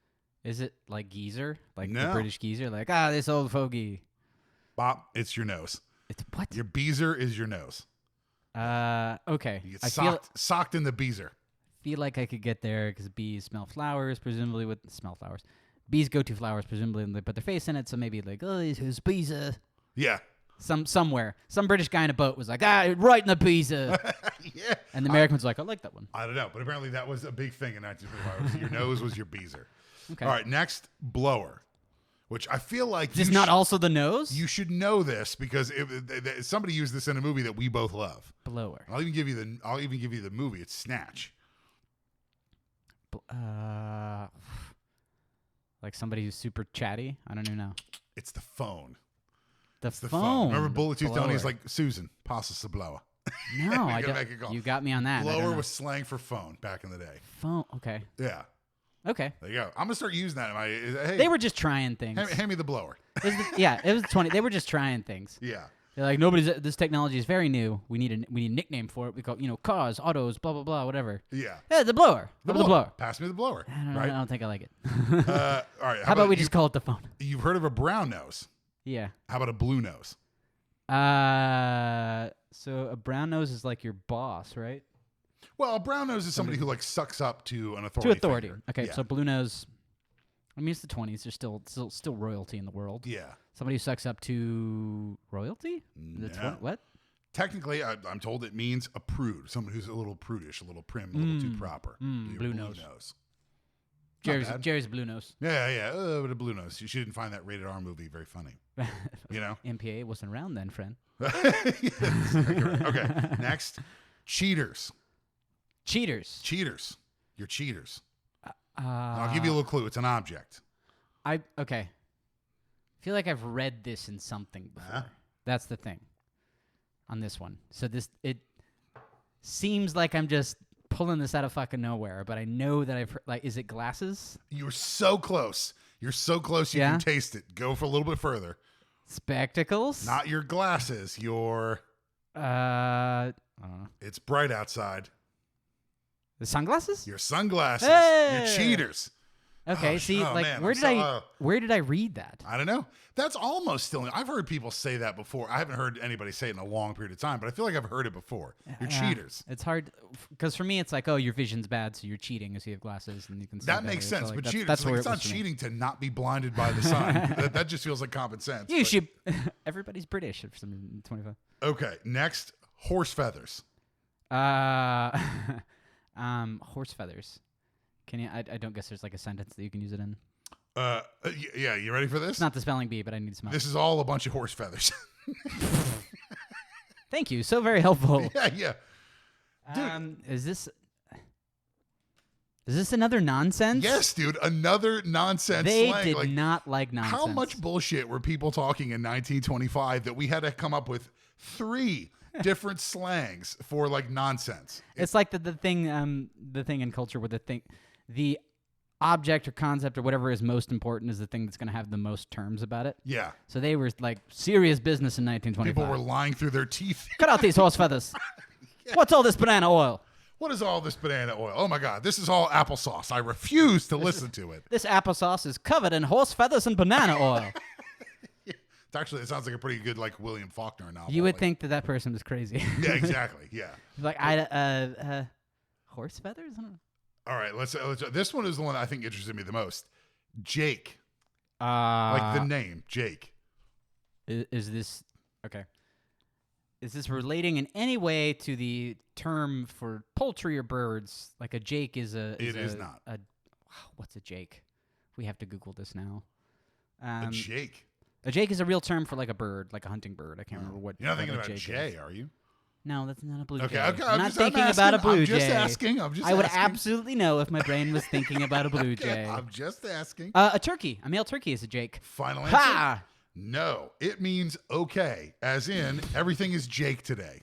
Is it like geezer? Like No. the British geezer? Like, this old fogey. Bob, it's your nose. It's what? Your beezer is your nose. Okay. You get socked in the beezer. Feel like I could get there because bees smell flowers, presumably smell flowers. Bees go to flowers, presumably, and they put their face in it, so maybe like, who's beezer? Yeah. Somewhere. Some British guy in a boat was like, right in the beezer. Yeah. And the American was like, I like that one. I don't know, but apparently that was a big thing in 1925. Your nose was your beezer. Okay. All right, next, blower, which I feel like Is this not also the nose? You should know this because somebody used this in a movie that we both love. Blower. I'll even give you the movie. It's Snatch. Like somebody who's super chatty? I don't even know. It's the phone. The phone. Remember Bullet Tooth Blower. Tony's like, Susan, pass us the blower. No, I Make a don't. call. You got me on that. Blower was slang for phone back in the day. Phone. Okay. Yeah. Okay. There you go. I'm gonna start using that. Hey, They were just trying things. hand me the blower. It was 20. They were just trying things. Yeah. They're like, this technology is very new. We need a nickname for it. We call it, cars, autos, blah, blah, blah, whatever. Yeah. Yeah, the blower. The blower. Pass me the blower. I don't think I like it. All right. How about we just call it the phone? You've heard of a brown nose. Yeah. How about a blue nose? So a brown nose is like your boss, right? Well, a brown nose is somebody who like sucks up to an authority. To authority. Figure. Okay, Yeah. so blue nose. I mean, it's the 20s. There's still royalty in the world. Yeah. Somebody who sucks up to royalty? No. What? Technically, I'm told it means a prude, someone who's a little prudish, a little prim, a little too proper. Blue nose. Not bad. Jerry's blue nose. Yeah. But a blue nose. She didn't find that rated R movie very funny. MPA wasn't around then, friend. Yes, okay. Next, cheaters. Cheaters. You're cheaters. I'll give you a little clue. It's an object. Okay. I feel like I've read this in something before. That's the thing on this one. So it seems like I'm just pulling this out of fucking nowhere, but I know that I've heard, like, is it glasses? You're so close. You can taste it. Go for a little bit further. Spectacles? Not your glasses. I don't know. It's bright outside. The sunglasses? Your sunglasses. Hey! You're cheaters. Okay, man, where did I read that? I don't know. That's almost still. I've heard people say that before. I haven't heard anybody say it in a long period of time, but I feel like I've heard it before. You're cheaters. It's hard because for me, it's like, oh, your vision's bad, so you're cheating as you have glasses and you can. See that makes sense, so, but that's, cheaters. That's like, where it's not cheating to not be blinded by the sun. that just feels like common sense. You should. Everybody's British for some 25. Okay, next, horse feathers. Horse feathers. Can you? I don't guess there's like a sentence that you can use it in. Yeah, you ready for this? It's not the spelling bee, but I need some help. This is all a bunch of horse feathers. Thank you. So very helpful. Yeah. Dude. Is this another nonsense? Yes, dude. Another nonsense They slang. did not like nonsense. How much bullshit were people talking in 1925 that we had to come up with 3 different slangs for like nonsense? It's like the thing in culture where the object or concept or whatever is most important is the thing that's going to have the most terms about it. Yeah. So they were like serious business in 1925. People were lying through their teeth. Cut out these horse feathers. Yeah. What's all this banana oil? What is all this banana oil? Oh my God, this is all applesauce. I refuse to listen to it. This applesauce is covered in horse feathers and banana oil. It sounds like a pretty good like William Faulkner novel. You would think that person was crazy. Yeah, exactly. Yeah. Like horse feathers? I don't know. All right, let's. This one is the one that I think interested me the most. Jake, like the name Jake. Is this okay? Is this relating in any way to the term for poultry or birds? Like a Jake is a. It is not. What's a Jake? We have to Google this now. A Jake. A Jake is a real term for like a bird, like a hunting bird. I can't remember what. You're not thinking about Jake Jay, is. are you? No, that's not a blue Okay, jay. okay. I'm not thinking about a blue jay. I'm just asking. I would absolutely know if my brain was thinking about a blue jay. I'm just asking. A turkey. A male turkey is a Jake. Final answer? Ha! No. It means okay, as in everything is Jake today.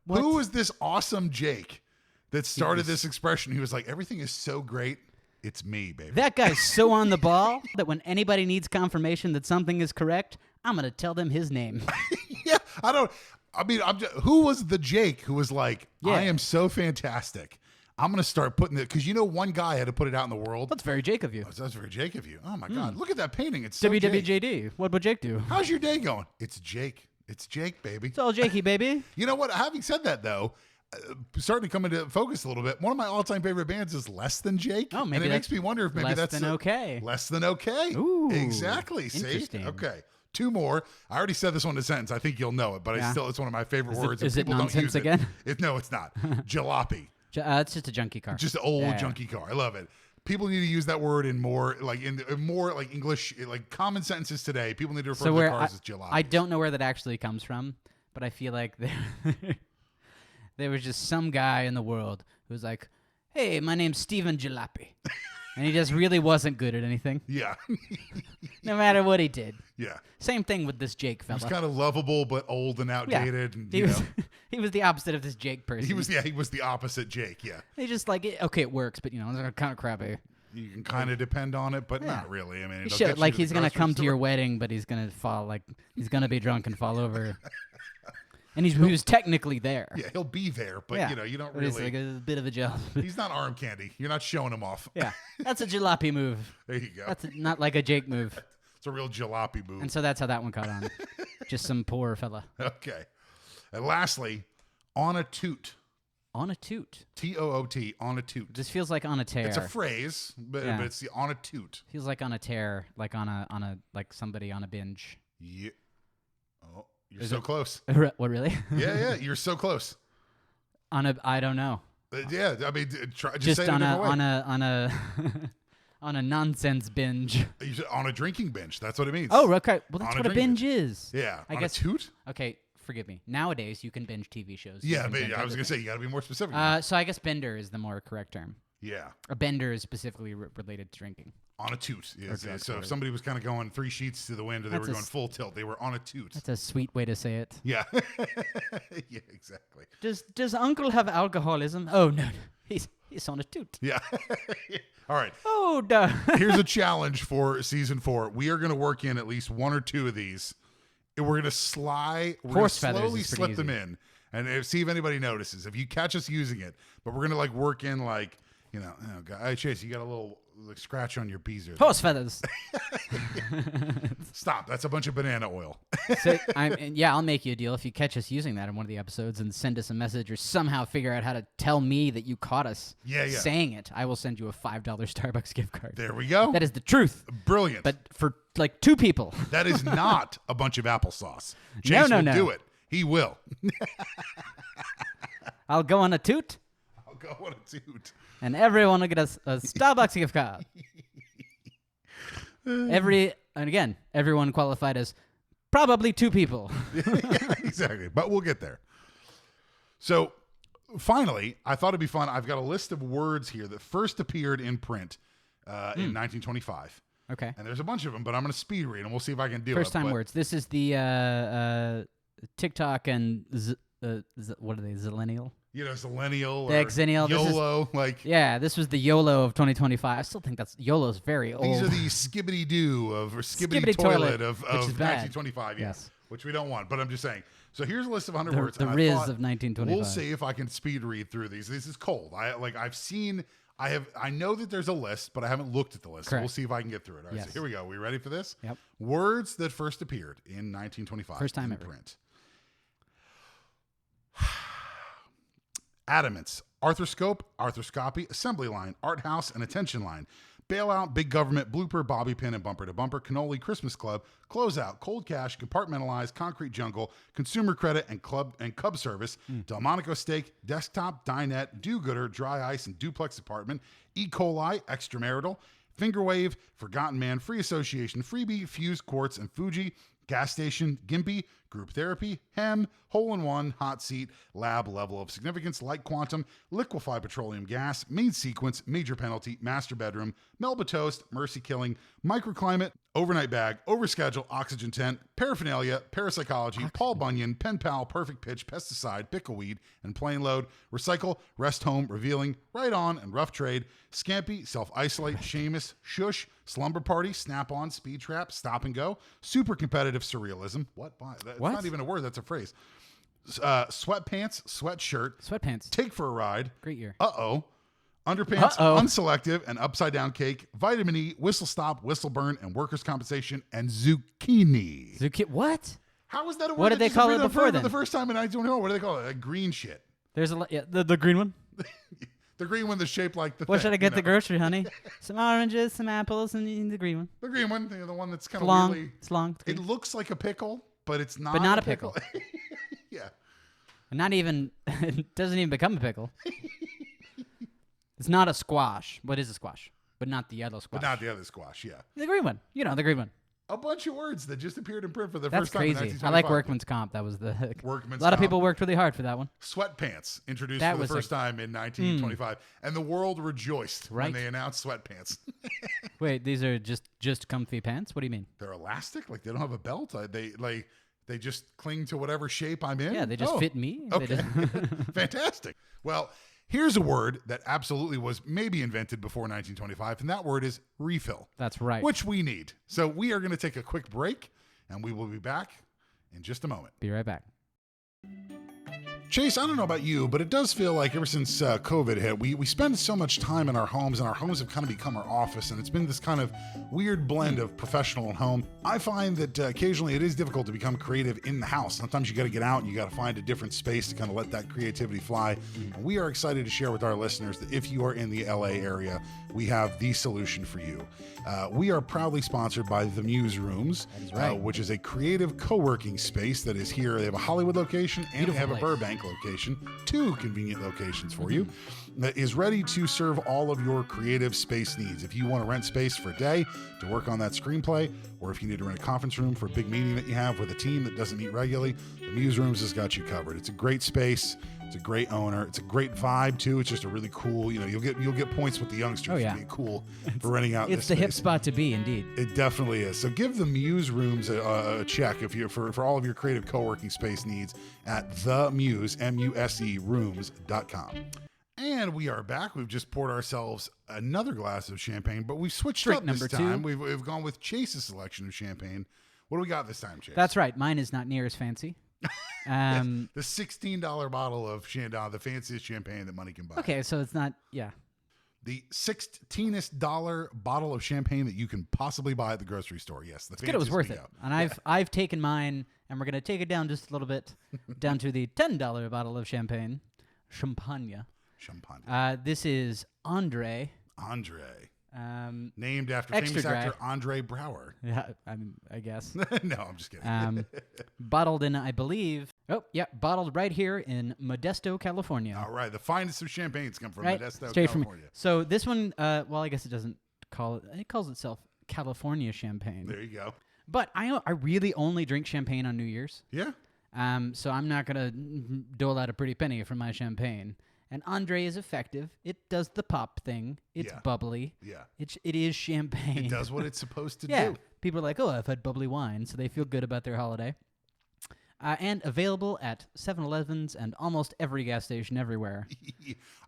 What? Who was this awesome Jake that started this expression? He was like, everything is so great. It's me, baby. That guy's so on the ball that when anybody needs confirmation that something is correct, I'm going to tell them his name. Yeah, who was the Jake who was like, I am so fantastic. I'm going to start putting it, because one guy had to put it out in the world. That's very Jake of you. That's very Jake of you. Oh my God. Look at that painting. It's so Jake. WWJD. What would Jake do? How's your day going? It's Jake. It's Jake, baby. It's all Jakey, baby. You know what? Having said that, though, starting to come into focus a little bit, one of my all-time favorite bands is Less Than Jake. Oh, maybe and it makes me wonder if maybe Less that's Than Okay. Less Than Okay. Ooh, exactly. See? interesting. Okay. 2 more. I already said this one in a sentence. I think you'll know it, but it's one of my favorite words. Is it people don't nonsense use it. again? No, it's not. Jalopy. It's just a junkie car. Just an old junkie car. I love it. People need to use that word in more English, like common sentences today. People need to refer to their cars as jalopy. I don't know where that actually comes from, but I feel like there was just some guy in the world who was like, hey, my name's Stephen Jalopy. And he just really wasn't good at anything. Yeah. No matter what he did. Yeah. Same thing with this Jake fella. He was kind of lovable but old and outdated. Yeah. And, he was the opposite of this Jake person. He was the opposite Jake, yeah. He's just like, okay, it works, but it's kind of crappy. You can kind of depend on it, but not really. I mean, He should, like he's gonna come to your wedding, but he's gonna fall. Like he's gonna be drunk and fall over. And he was technically there. Yeah, he'll be there, but you don't really. He's like a bit of a job. He's not arm candy. You're not showing him off. Yeah, that's a jalopy move. There you go. That's not like a Jake move. It's a real jalopy move. And so that's how that one caught on. Just some poor fella. Okay. And lastly, on a toot. On a toot. T-O-O-T, on a toot. This feels like on a tear. It's a phrase, but it's the on a toot. Feels like on a tear, like on a like somebody on a binge. Yeah. Oh, you're so close. What, really? Yeah, you're so close. I don't know. Yeah, I mean, just Just say it on a a on a nonsense binge. You said on a drinking binge. That's what it means. Oh, okay. Well, that's On a what a drinking binge is. Yeah. I on guess. a toot? Okay, forgive me. Nowadays, you can binge TV shows. Yeah, but I was going to say, you got to be more specific. So I guess bender is the more correct term. Yeah. A bender is specifically related to drinking. On a toot. Yes, so if somebody was kind of going 3 sheets to the wind or they were going full tilt, they were on a toot. That's a sweet way to say it. Yeah. Yeah, exactly. Does Uncle have alcoholism? Oh, no. He's on a toot. Yeah. All right. Oh, duh. Here's a challenge for season 4. We are going to work in at least 1 or 2 of these. And we're going to slowly slip them in and see if anybody notices. If you catch us using it, but we're going to work in hey, Chase, you got a little scratch on your beezer. Horse feathers. Stop. That's a bunch of banana oil. So, I'll make you a deal if you catch us using that in one of the episodes and send us a message or somehow figure out how to tell me that you caught us saying it. I will send you a $5 Starbucks gift card. There we go. That is the truth. Brilliant. But for 2 people. That is not a bunch of applesauce. Chase will do it. He will. I'll go on a toot. I'll go on a toot. And everyone will get a Starbucks gift card. Everyone qualified as probably 2 people. Yeah, exactly. But we'll get there. So finally, I thought it'd be fun. I've got a list of words here that first appeared in print in 1925. Okay. And there's a bunch of them, but I'm going to speed read them. We'll see if I can do it. First time words. This is the TikTok and what are they? Zillennial? Zillennial or Xennial. YOLO. This was the YOLO of 2025. I still think YOLO's very old. These are the skibbity-doo or skibbity toilet of 1925. Yes. Which we don't want, but I'm just saying. So here's a list of 100 words. The Riz of 1925. We'll see if I can speed read through these. This is cold. I know that there's a list, but I haven't looked at the list. So we'll see if I can get through it. All right, so here we go. We ready for this? Yep. Words that first appeared in 1925. First time in ever. Print. Adamants, arthroscope, arthroscopy, assembly line, art house, and attention line. Bailout, big government, blooper, bobby pin, and bumper to bumper, cannoli, Christmas club, closeout, cold cash, compartmentalized, concrete jungle, consumer credit, and cub service, Delmonico steak, desktop, dinette, do-gooder, dry ice, and duplex apartment, E. coli, extramarital, finger wave, forgotten man, free association, freebie, fused quartz, and Fuji, gas station, gimpy, group therapy, hem, hole-in-one, hot seat, lab, level of significance, light quantum, liquefied petroleum gas, main sequence, major penalty, master bedroom, Melba toast, mercy killing, microclimate, overnight bag, overschedule, oxygen tent, paraphernalia, parapsychology, Paul Bunyan, pen pal, perfect pitch, pesticide, pickleweed, and plain load, recycle, rest home, revealing, right on, and rough trade, scampi, self-isolate, Seamus, shush, slumber party, snap-on, speed trap, stop and go, super competitive surrealism. That's not even a word, that's a phrase. Sweatpants, sweatshirt, take for a ride. Great year. Underpants, unselective, and upside down cake, vitamin E, whistle stop, whistle burn, and workers' compensation, and zucchini. What? How is that a word? What did they call it before then? The first time in 1921, what do they call it? Green shit. There's the green one. The green one that's shaped like the What should I get the grocery, honey? Some oranges, some apples, and the green one. The green one, the one that's kind of long. Weirdly, it's long. It looks like a pickle, but it's not. But not a pickle. Yeah. Not even. It doesn't even become a pickle. It's not a squash. What is a squash? But not the yellow squash. But not the other squash. Yeah. The green one. The green one. A bunch of words that just appeared in print for the That's first time in crazy. 1925. I like workman's comp. That was the workman's A lot of comp. people worked really hard for that one. Sweatpants introduced for the first time in 1925, and the world rejoiced when they announced sweatpants. Wait, these are just comfy pants? What do you mean? They're elastic, like they don't have a belt. They just cling to whatever shape I'm in. Yeah, they just fit me. Okay, fantastic. Well, Here's a word that absolutely was maybe invented before 1925, and that word is refill. That's right. Which we need. So we are going to take a quick break, and we will be back in just a moment. Be right back. Chase, I don't know about you, but it does feel like ever since COVID hit, we spend so much time in our homes, and our homes have kind of become our office, and it's been this kind of weird blend of professional and home. I find that occasionally it is difficult to become creative in the house. Sometimes you got to get out and you got to find a different space to kind of let that creativity fly. And we are excited to share with our listeners that if you are in the LA area, we have the solution for you. We are proudly sponsored by The Muse Rooms, which is a creative co-working space that is here. They have a Hollywood location and they have a Burbank location, 2 convenient locations for you, that is ready to serve all of your creative space needs. If you want to rent space for a day to work on that screenplay, or if you need to rent a conference room for a big meeting that you have with a team that doesn't meet regularly, The Muse Rooms has got you covered. It's a great space. It's a great owner. It's a great vibe too. It's just a really cool, you'll get points with the youngsters. Oh, yeah. Being cool for renting out It's this the space. hip spot to be, indeed. It definitely is. So give the Muse Rooms a check if you're for all of your creative co-working space needs at the Muse, M-U-S-E, rooms.com. And we are back. We've just poured ourselves another glass of champagne, but we've switched Drink up this number time. 2. We've gone with Chase's selection of champagne. What do we got this time, Chase? That's right. Mine is not near as fancy. The $16 bottle of Chandon, the fanciest champagne that money can buy. Okay, so it's not, yeah. The $16 bottle of champagne that you can possibly buy at the grocery store. Yes, the Good, it was fanciest worth we it. got. And I've taken mine, and we're going to take it down just a little bit, down to the $10 bottle of champagne. Champagne. This is Andre. Named after extra famous dry. actor Andre Braugher. Yeah, I guess. No, I'm just kidding. Bottled in, I believe. Oh, yeah, bottled right here in Modesto, California. All right, the finest of champagnes come from Right, Modesto, straight California. From. So this one, well, I guess it doesn't call it. It calls itself California champagne. There you go. But I really only drink champagne on New Year's. Yeah. So I'm not gonna dole out a pretty penny for my champagne. And Andre is effective. It does the pop thing. It's bubbly. Yeah. It is champagne. It does what it's supposed to yeah. do. People are like, oh, I've had bubbly wine, so they feel good about their holiday. And available at 7-Elevens and almost every gas station everywhere.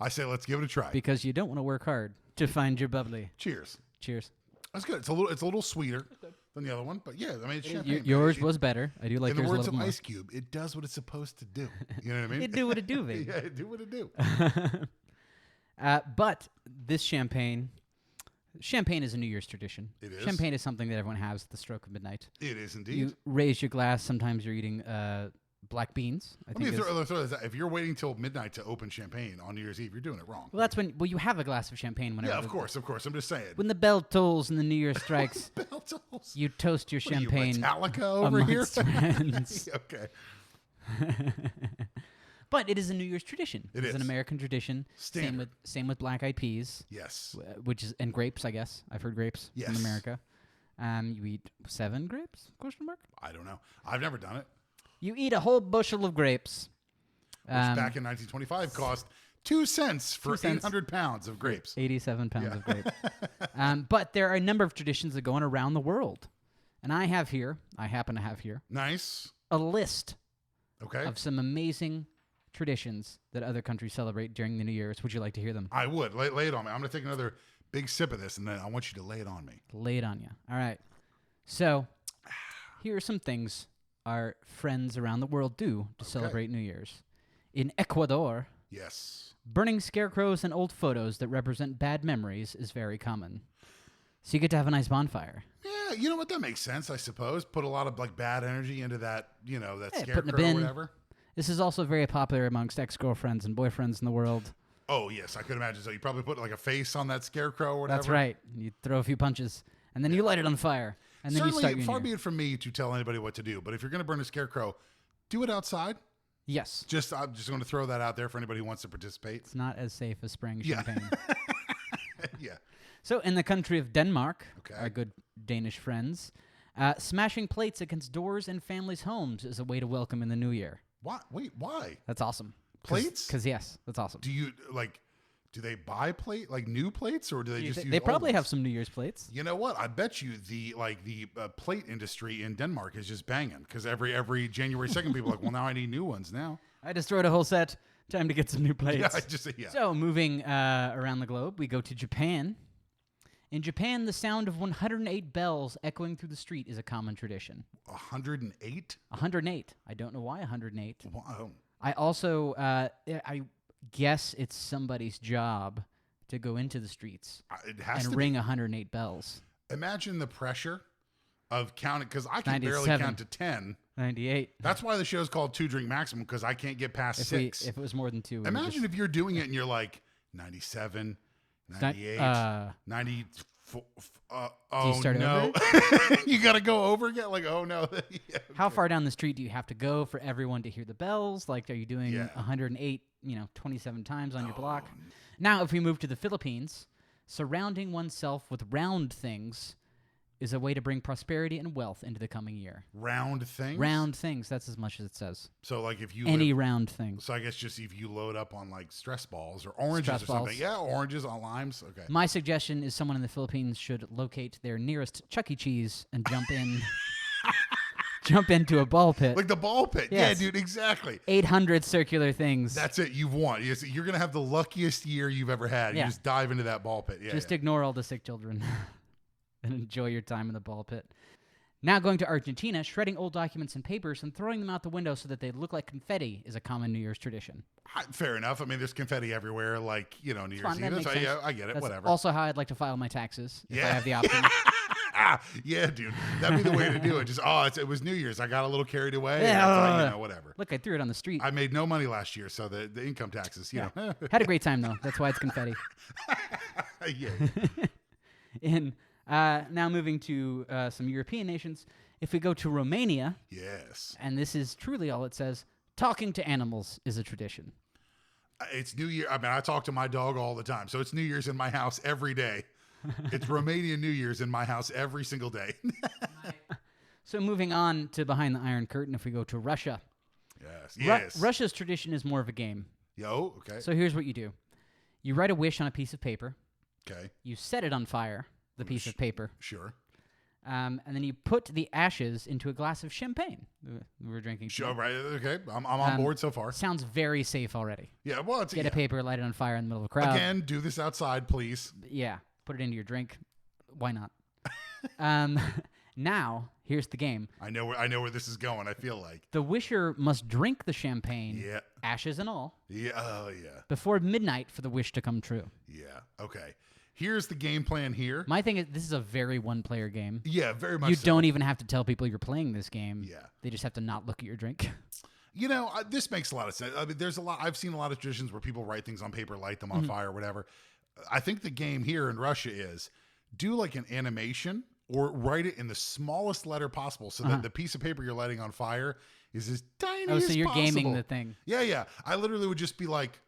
I say let's give it a try. Because you don't want to work hard to find your bubbly. Cheers. Cheers. That's good. It's a little sweeter than the other one, but yeah, I mean, it's champagne. Yours was better. I do like in the yours words a of little more. Ice Cube, it does what it's supposed to do. You know what I mean? It do what it do, baby. Yeah, it do what it do. But this champagne is a New Year's tradition. It is. Champagne is something that everyone has at the stroke of midnight. It is indeed. You raise your glass. Sometimes you're eating black beans. Let me throw this out. If you're waiting till midnight to open champagne on New Year's Eve, you're doing it wrong. Well, that's when. Well, you have a glass of champagne whenever. Yeah, of course. I'm just saying. When the bell tolls and the New Year strikes, Bell tolls. you toast your What are you, champagne Metallica over here. amongst friends. Okay. But it is a New Year's tradition. It is an American tradition. Standard. Same with black eyed peas. Yes. Which is and grapes. I guess I've heard grapes in Yes. America. You eat 7 grapes? Question mark. I don't know. I've never done it. You eat a whole bushel of grapes. Which back in 1925 cost 2 cents for 2 cents. 800 pounds of grapes. 87 pounds of grapes. But there are a number of traditions that go on around the world. And I happen to have here, Nice. a list Okay. of some amazing traditions that other countries celebrate during the New Year's. Would you like to hear them? I would. Lay it on me. I'm going to take another big sip of this, and then I want you to lay it on me. Lay it on you. All right. So here are some things our friends around the world do to celebrate New Year's. In Ecuador, Yes. burning scarecrows and old photos that represent bad memories is very common. So you get to have a nice bonfire. Yeah, you know what? That makes sense, I suppose. Put a lot of bad energy into that, that Yeah, put in a scarecrow or bin. whatever. This is also very popular amongst ex-girlfriends and boyfriends in the world. Oh, yes, I could imagine. So you probably put a face on that scarecrow or whatever. That's right. You throw a few punches, and then you light it on fire, and then Certainly, you start your far New be Year. it from me to tell anybody what to do, but if you're going to burn a scarecrow, do it outside. Yes. I'm just going to throw that out there for anybody who wants to participate. It's not as safe as spraying Yeah. champagne. Yeah. So in the country of Denmark, Okay. our good Danish friends, smashing plates against doors and families' homes is a way to welcome in the new year. Why? Wait, why? That's awesome. Plates? Because yes, that's awesome. Do you do they buy new plates, or do they just use They old probably ones? have some New Year's plates. You know what? I bet you the plate industry in Denmark is just banging because every January 2nd, people are like, well, now I need new ones now. I destroyed a whole set Time to get some new plates. Yeah. So, moving around the globe, we go to Japan. In Japan, the sound of 108 bells echoing through the street is a common tradition. 108? 108. I don't know why 108. Wow. I also, I guess it's somebody's job to go into the streets It has and to ring 108 bells. Imagine the pressure of counting, because I can 97. barely count to 10. 98. That's why the show's called Two Drink Maximum, because I can't get past 6. If it was more than 2. Imagine if you're doing it and you're like 97, 98, 94. Oh, start no. You got to go over again? Like, oh, no. Yeah, okay. How far down the street do you have to go for everyone to hear the bells? Like, are you doing 108, 27 times on your block? Now, if we move to the Philippines, surrounding oneself with round things is a way to bring prosperity and wealth into the coming year. Round things? Round things. That's as much as it says. So, like, if you... Any round thing. So, I guess just if you load up on, like, stress balls or oranges Stress or something. balls. Yeah, oranges on limes. Okay. My suggestion is someone in the Philippines should locate their nearest Chuck E. Cheese and jump in... jump into a ball pit. Like the ball pit. Yes. Yeah, dude, exactly. 800 circular things. That's it. You've won. You're going to have the luckiest year you've ever had. Yeah. You just dive into that ball pit. Yeah. Just ignore all the sick children and enjoy your time in the ball pit. Now going to Argentina, shredding old documents and papers and throwing them out the window so that they look like confetti is a common New Year's tradition. Fair enough. I mean, there's confetti everywhere, like, New Year's fun. That Eve. makes So, sense. yeah, I get it. That's Whatever. also how I'd like to file my taxes if I Yeah. have the option. Yeah, dude. That'd be the way to do it. Just, it was New Year's. I got a little carried away. Yeah. And whatever. Look, I threw it on the street. I made no money last year, so the income taxes, you know. Had a great time, though. That's why it's confetti. Yeah. In now moving to some European nations, if we go to Romania, Yes. and this is truly all it says, talking to animals is a tradition. It's New Year. I mean, I talk to my dog all the time, so it's New Year's in my house every day. It's Romanian New Year's in my house every single day. So moving on to behind the Iron Curtain, if we go to Russia. Yes. Russia's tradition is more of a game. Yo, okay. So here's what you do. You write a wish on a piece of paper. Okay. You set it on fire, the piece of paper. Sure. And then you put the ashes into a glass of champagne. We were drinking. Sure, today. right. Okay. I'm on board so far. Sounds very safe already. Yeah, well, it's... Get a paper, light it on fire in the middle of a crowd. Again, do this outside, please. Yeah. Put it into your drink. Why not? Now, here's the game. I know where this is going, I feel like. The wisher must drink the champagne, Yeah. ashes and all, Yeah. Oh, yeah. before midnight for the wish to come true. Yeah. Okay. Here's the game plan here. My thing is, this is a very one-player game. Yeah, very much You so. don't even have to tell people you're playing this game. Yeah. They just have to not look at your drink. This makes a lot of sense. I mean, I've seen a lot of traditions where people write things on paper, light them on fire, whatever. I think the game here in Russia is do like an animation or write it in the smallest letter possible so that the piece of paper you're lighting on fire is as tiny as possible. Oh, so you're gaming the thing. Yeah. I literally would just be like,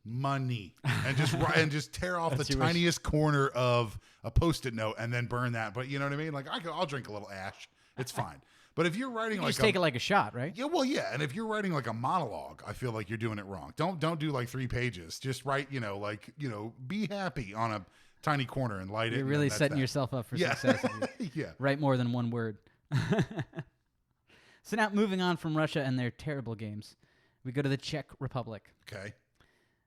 money, and just and just tear off the That's your wish. tiniest corner of a Post-it note and then burn that. But you know what I mean? Like I'll drink a little ash. It's fine. But if you're writing You like just take it like a shot, right? yeah, well, yeah, and if you're writing like a monologue, I feel like you're doing it wrong. Don't do like 3 pages. Just write, be happy on a tiny corner and light it. You're and really that's setting that. yourself up for Yeah. success. Yeah. Write more than one word. So now moving on from Russia and their terrible games, we go to the Czech Republic. Okay.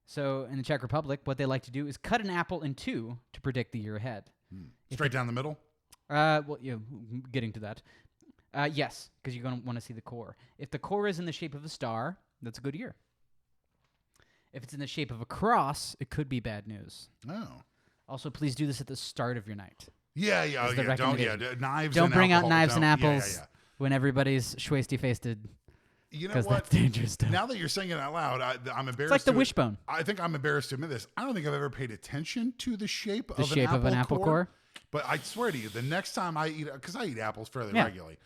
So in the Czech Republic, what they like to do is cut an apple in 2 to predict the year ahead. Straight down the middle. Getting to that. Yes, because you're going to want to see the core. If the core is in the shape of a star, that's a good year. If it's in the shape of a cross, it could be bad news. Oh. Also, please do this at the start of your night. Yeah. Is the recommendation. Knives. Don't and bring out alcohol. knives and Don't- apples when everybody's schwasty-faced, You know because what? that's dangerous stuff. Now that you're saying it out loud, I'm embarrassed. It's like the to- wishbone. I think I'm embarrassed to admit this. I don't think I've ever paid attention to the shape The shape of an apple core? But I swear to you, the next time I eat, because I eat apples fairly Yeah. regularly.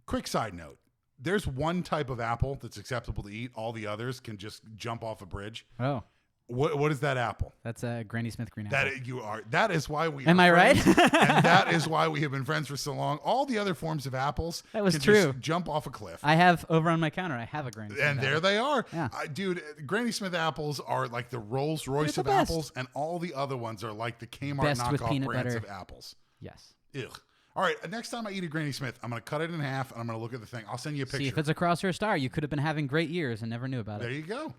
Quick side note: there's one type of apple that's acceptable to eat. All the others can just jump off a bridge. Oh, What is that apple? that's a Granny Smith green apple. That is why we. Am are I right? friends, and that is why we have been friends for so long. All the other forms of apples That was can true. just jump off a cliff. I have over on my counter. I have a Granny Smith And there apple. they are. Yeah. Dude, Granny Smith apples are like the Rolls Royce They're of the best. apples, and all the other ones are like the Kmart Best with knockoff peanut brands butter. of apples. Yes. Ugh. All right, next time I eat a Granny Smith, I'm going to cut it in half, and I'm going to look at the thing. I'll send you a picture. See, if it's a cross or a star, you could have been having great years and never knew about There it. you go.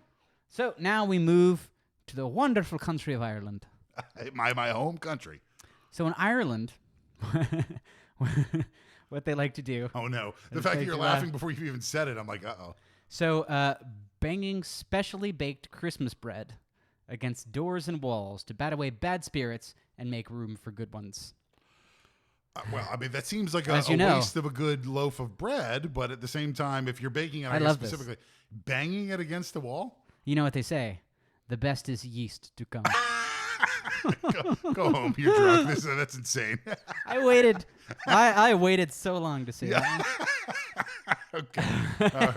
So now we move to the wonderful country of Ireland. my home country. So in Ireland, what they like to do. Oh, no. The fact that you're laughing before you've even said it, I'm like, uh-oh. So banging specially baked Christmas bread against doors and walls to bat away bad spirits and make room for good ones. Well, I mean, that seems like a waste of a good loaf of bread, but at the same time, if you're baking it, I guess specifically, banging it against the wall? You know what they say? The best is yeast to come. Go home. You're drunk. That's insane. I waited. I waited so long to say that. Okay. All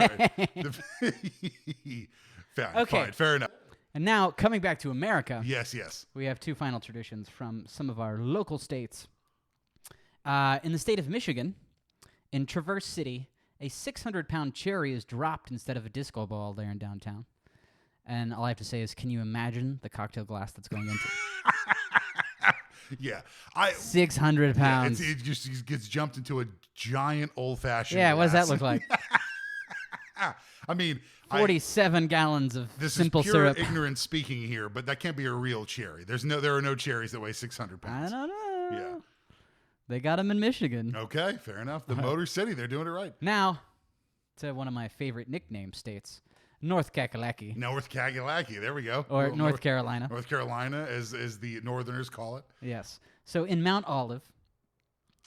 right. Fine. Fair enough. And now, coming back to America. Yes. We have two final traditions from some of our local states. In the state of Michigan, in Traverse City, a 600-pound cherry is dropped instead of a disco ball there in downtown. And all I have to say is, can you imagine the cocktail glass that's going into it? Yeah. 600 pounds. Yeah, it just gets jumped into a giant old-fashioned Yeah, what does that glass. look like? I mean... 47 gallons of simple syrup. This is pure syrup. ignorance speaking here, but that can't be a real cherry. There are no cherries that weigh 600 pounds. I don't know. Yeah. They got them in Michigan. Okay, fair enough. The Motor City, they're doing it right. Now, to one of my favorite nickname states, North Kakalaki. North Kakalaki, there we go. Or North Carolina. North Carolina, as the Northerners call it. Yes. So in Mount Olive,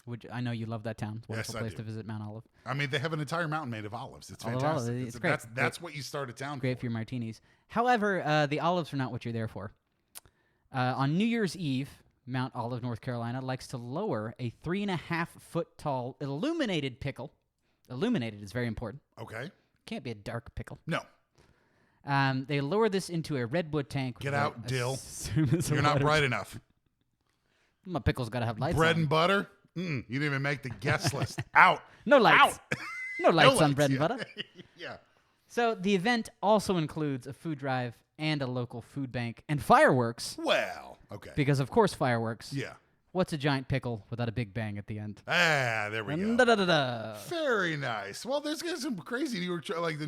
which I know you love that town. It's a wonderful place to visit Mount Olive. I mean, they have an entire mountain made of olives. It's Olive, fantastic. It's great. That's what you start a town Great for your martinis. However, the olives are not what you're there for. On New Year's Eve, Mount Olive, North Carolina, likes to lower a 3.5-foot tall illuminated pickle. Illuminated is very important. Okay. Can't be a dark pickle. No. They lower this into a redwood tank. Get out, Dill. You're not bright enough. My pickle's got to have lights Bread on. and butter? You didn't even make the guest list. Out. No lights. Out. No lights on bread and yeah. butter. Yeah. So the event also includes a food drive and a local food bank and fireworks. Well, okay. Because, of course, fireworks. Yeah. What's a giant pickle without a big bang at the end? There we go. Da-da-da-da. Very nice. Well, there's some crazy New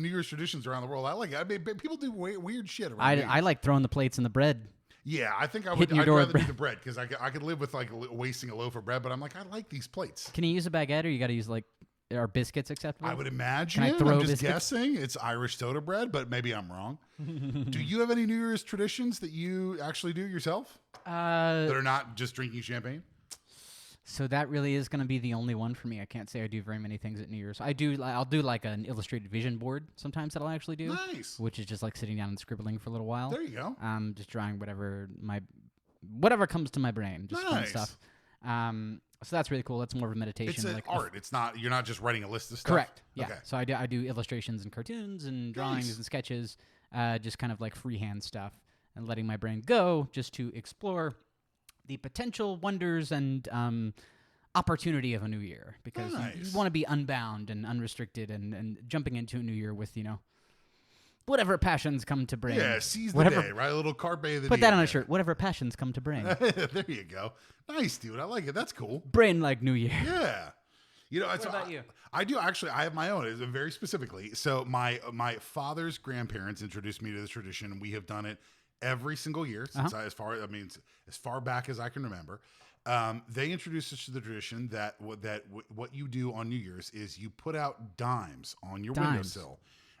Year's traditions around the world. I like it. I mean, people do weird shit around I like throwing the plates in the bread. Yeah, I think I'd Hitting your door rather with do the bread because I could live with like wasting a loaf of bread, but I'm like, I like these plates. Can you use a baguette or you got to use are biscuits acceptable? I would imagine. Can I throw I'm just biscuits? guessing. It's Irish soda bread, but maybe I'm wrong. Do you have any New Year's traditions that you actually do yourself that are not just drinking champagne? So that really is going to be the only one for me. I can't say I do very many things at New Year's. I'll do like an illustrated vision board sometimes that I'll actually do. Nice. Which is just like sitting down and scribbling for a little while. There you go. Just drawing whatever comes to my brain. Just fun stuff. So that's really cool. That's more of a meditation. It's like art. You're not just writing a list of stuff. Correct. Yeah. Okay. So I do illustrations and cartoons and drawings and sketches, just kind of like freehand stuff and letting my brain go just to explore the potential wonders and opportunity of a new year because you want to be unbound and unrestricted and jumping into a new year with, whatever passions come to bring. Yeah, seize the day, right? A little carpe the Put that on a shirt. Whatever passions come to bring. There you go. Nice, dude. I like it. That's cool. Brain like New Year. Yeah. What about you? I do actually. I have my own. It's very specifically. So my father's grandparents introduced me to this tradition, and we have done it every single year since as far back as I can remember. They introduced us to the tradition that what you do on New Year's is you put out dimes on your windowsill.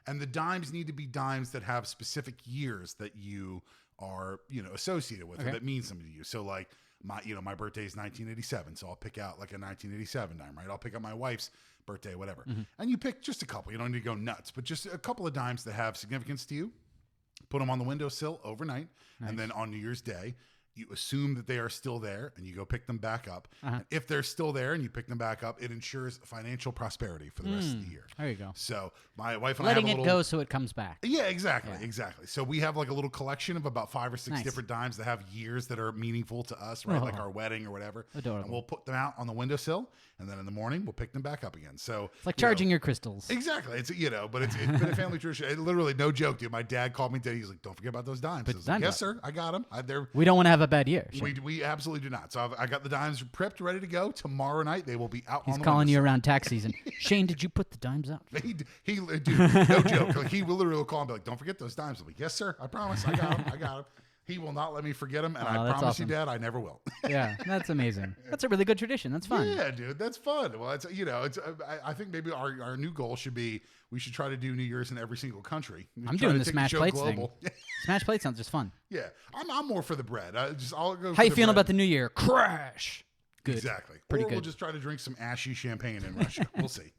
And the dimes need to be dimes that have specific years that you are, associated with or that mean something to you. So like my birthday is 1987. So I'll pick out like a 1987 dime, right? I'll pick up my wife's birthday, whatever. Mm-hmm. And you pick just a couple. You don't need to go nuts, but just a couple of dimes that have significance to you. Put them on the windowsill overnight. Nice. And then on New Year's Day, you assume that they are still there and you go pick them back up. And if they're still there and you pick them back up, it ensures financial prosperity for the rest of the year. There you go. So my wife and letting I have it go so it comes back. Yeah, exactly. So we have like a little collection of about 5 or 6 different dimes that have years that are meaningful to us, right? Like our wedding or whatever. Adorable. And we'll put them out on the windowsill, and then in the morning we'll pick them back up again. So it's like charging your crystals. Exactly. It's but it's been a family tradition. Literally, no joke, dude. My dad called me today. He's like, "Don't forget about those dimes." I was like, "Yes, sir. I got them. We don't want to have a bad year. We absolutely do not. So I got the dimes prepped, ready to go. Tomorrow night they will be out. He's on the calling you windowsill. around tax season. Shane, did you put the dimes up? Dude, no joke. Like, he will literally call and be like, "Don't forget those dimes." I'm like, "Yes, sir. I promise. I got them. I got them." He will not let me forget them, and I that's promise awesome. you, Dad, I never will. Yeah, that's amazing. That's a really good tradition. That's fun. Yeah, dude, that's fun. Well, it's I think maybe our new goal should be we should try to do New Year's in every single country. I'm Try doing to the take smash show plates global. thing. Smash plates sounds just fun. Yeah, I'm more for the bread. I'll go. How for you the feeling bread. about the new year? Crash. Good. Exactly. Pretty or good. We'll just try to drink some ashy champagne in Russia. We'll see.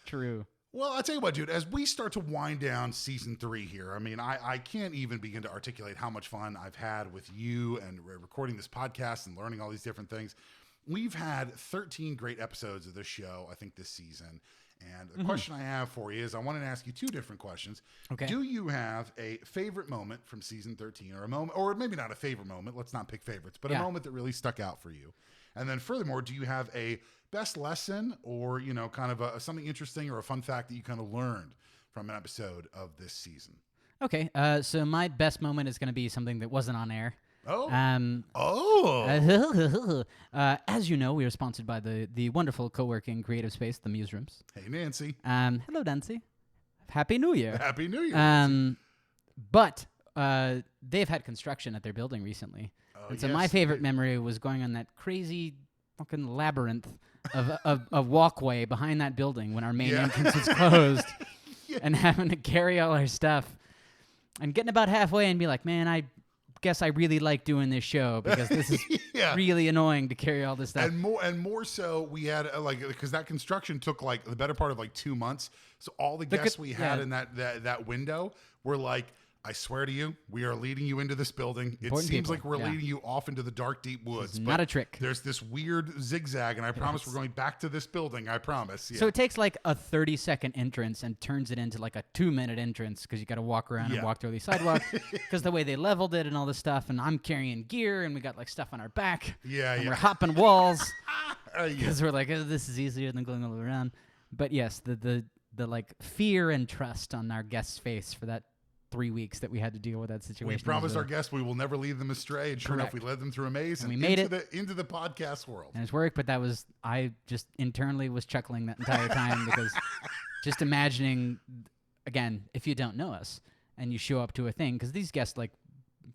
True. Well, I'll tell you what, dude, as we start to wind down season 3 here, I mean, I can't even begin to articulate how much fun I've had with you and recording this podcast and learning all these different things. We've had 13 great episodes of this show, I think, this season. And the question I have for you is I want to ask you 2 different questions. Okay. Do you have a favorite moment from season 13 or a moment, or maybe not a favorite moment, let's not pick favorites, but a moment that really stuck out for you? And then furthermore, do you have a best lesson or, kind of something interesting or a fun fact that you kind of learned from an episode of this season? Okay. So my best moment is going to be something that wasn't on air. Oh. As you know, we are sponsored by the wonderful co-working creative space, the Muse Rooms. Hey, Nancy. Hello, Nancy. Happy New Year. Happy New Year. But they've had construction at their building recently. And so my favorite memory was going on that crazy fucking labyrinth of a walkway behind that building when our main entrance was closed and having to carry all our stuff and getting about halfway and be like, man, I guess I really like doing this show because this is really annoying to carry all this stuff. And more so, we had because that construction took the better part of 2 months. So all the guests we had in that window were like, I swear to you, we are leading you into this building. Important it seems people. like we're leading you off into the dark, deep woods. It's not a trick. There's this weird zigzag, and I promise we're going back to this building. I promise. Yeah. So it takes a 30-second entrance and turns it into a 2-minute entrance because you got to walk around and walk through these sidewalks because the way they leveled it and all this stuff. And I'm carrying gear, and we got stuff on our back. And we're hopping walls because we're like, oh, this is easier than going all the way around. But yes, the fear and trust on our guest's face for that 3 weeks that we had to deal with that situation. We promised our guests we will never lead them astray. And sure enough, we led them through a maze and we made into the podcast world. And it's worked, but I just internally was chuckling that entire time because just imagining, again, if you don't know us and you show up to a thing, because these guests,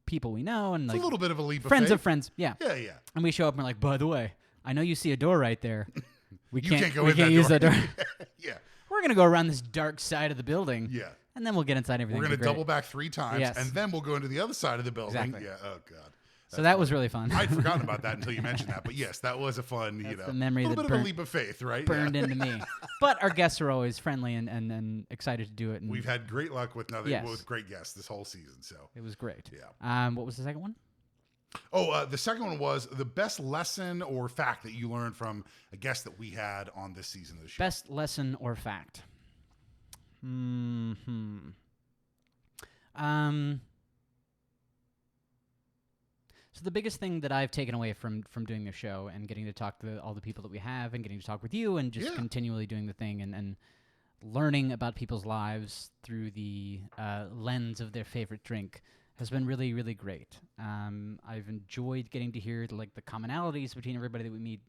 people we know and it's a little bit of a leap of friends faith. of friends. Yeah. Yeah, yeah. And we show up and we're like, by the way, I know you see a door right there. We can't use that door. Yeah. We're going to go around this dark side of the building. Yeah. And then we'll get inside everything. We're going to double back 3 times, and then we'll go into the other side of the building. Exactly. Yeah. Oh, God. So that was really fun. I'd forgotten about that until you mentioned that. But yes, that was a fun, the memory a little bit of a leap of faith, right? Burned into me. But our guests are always friendly and excited to do it. And we've had great luck with with great guests this whole season. So it was great. Yeah. What was the second one? Oh, the second one was the best lesson or fact that you learned from a guest that we had on this season of the show. Best lesson or fact? So the biggest thing that I've taken away from doing the show and getting to talk to all the people that we have and getting to talk with you and just continually doing the thing and learning about people's lives through the lens of their favorite drink has been really, really great. I've enjoyed getting to hear the commonalities between everybody that we meet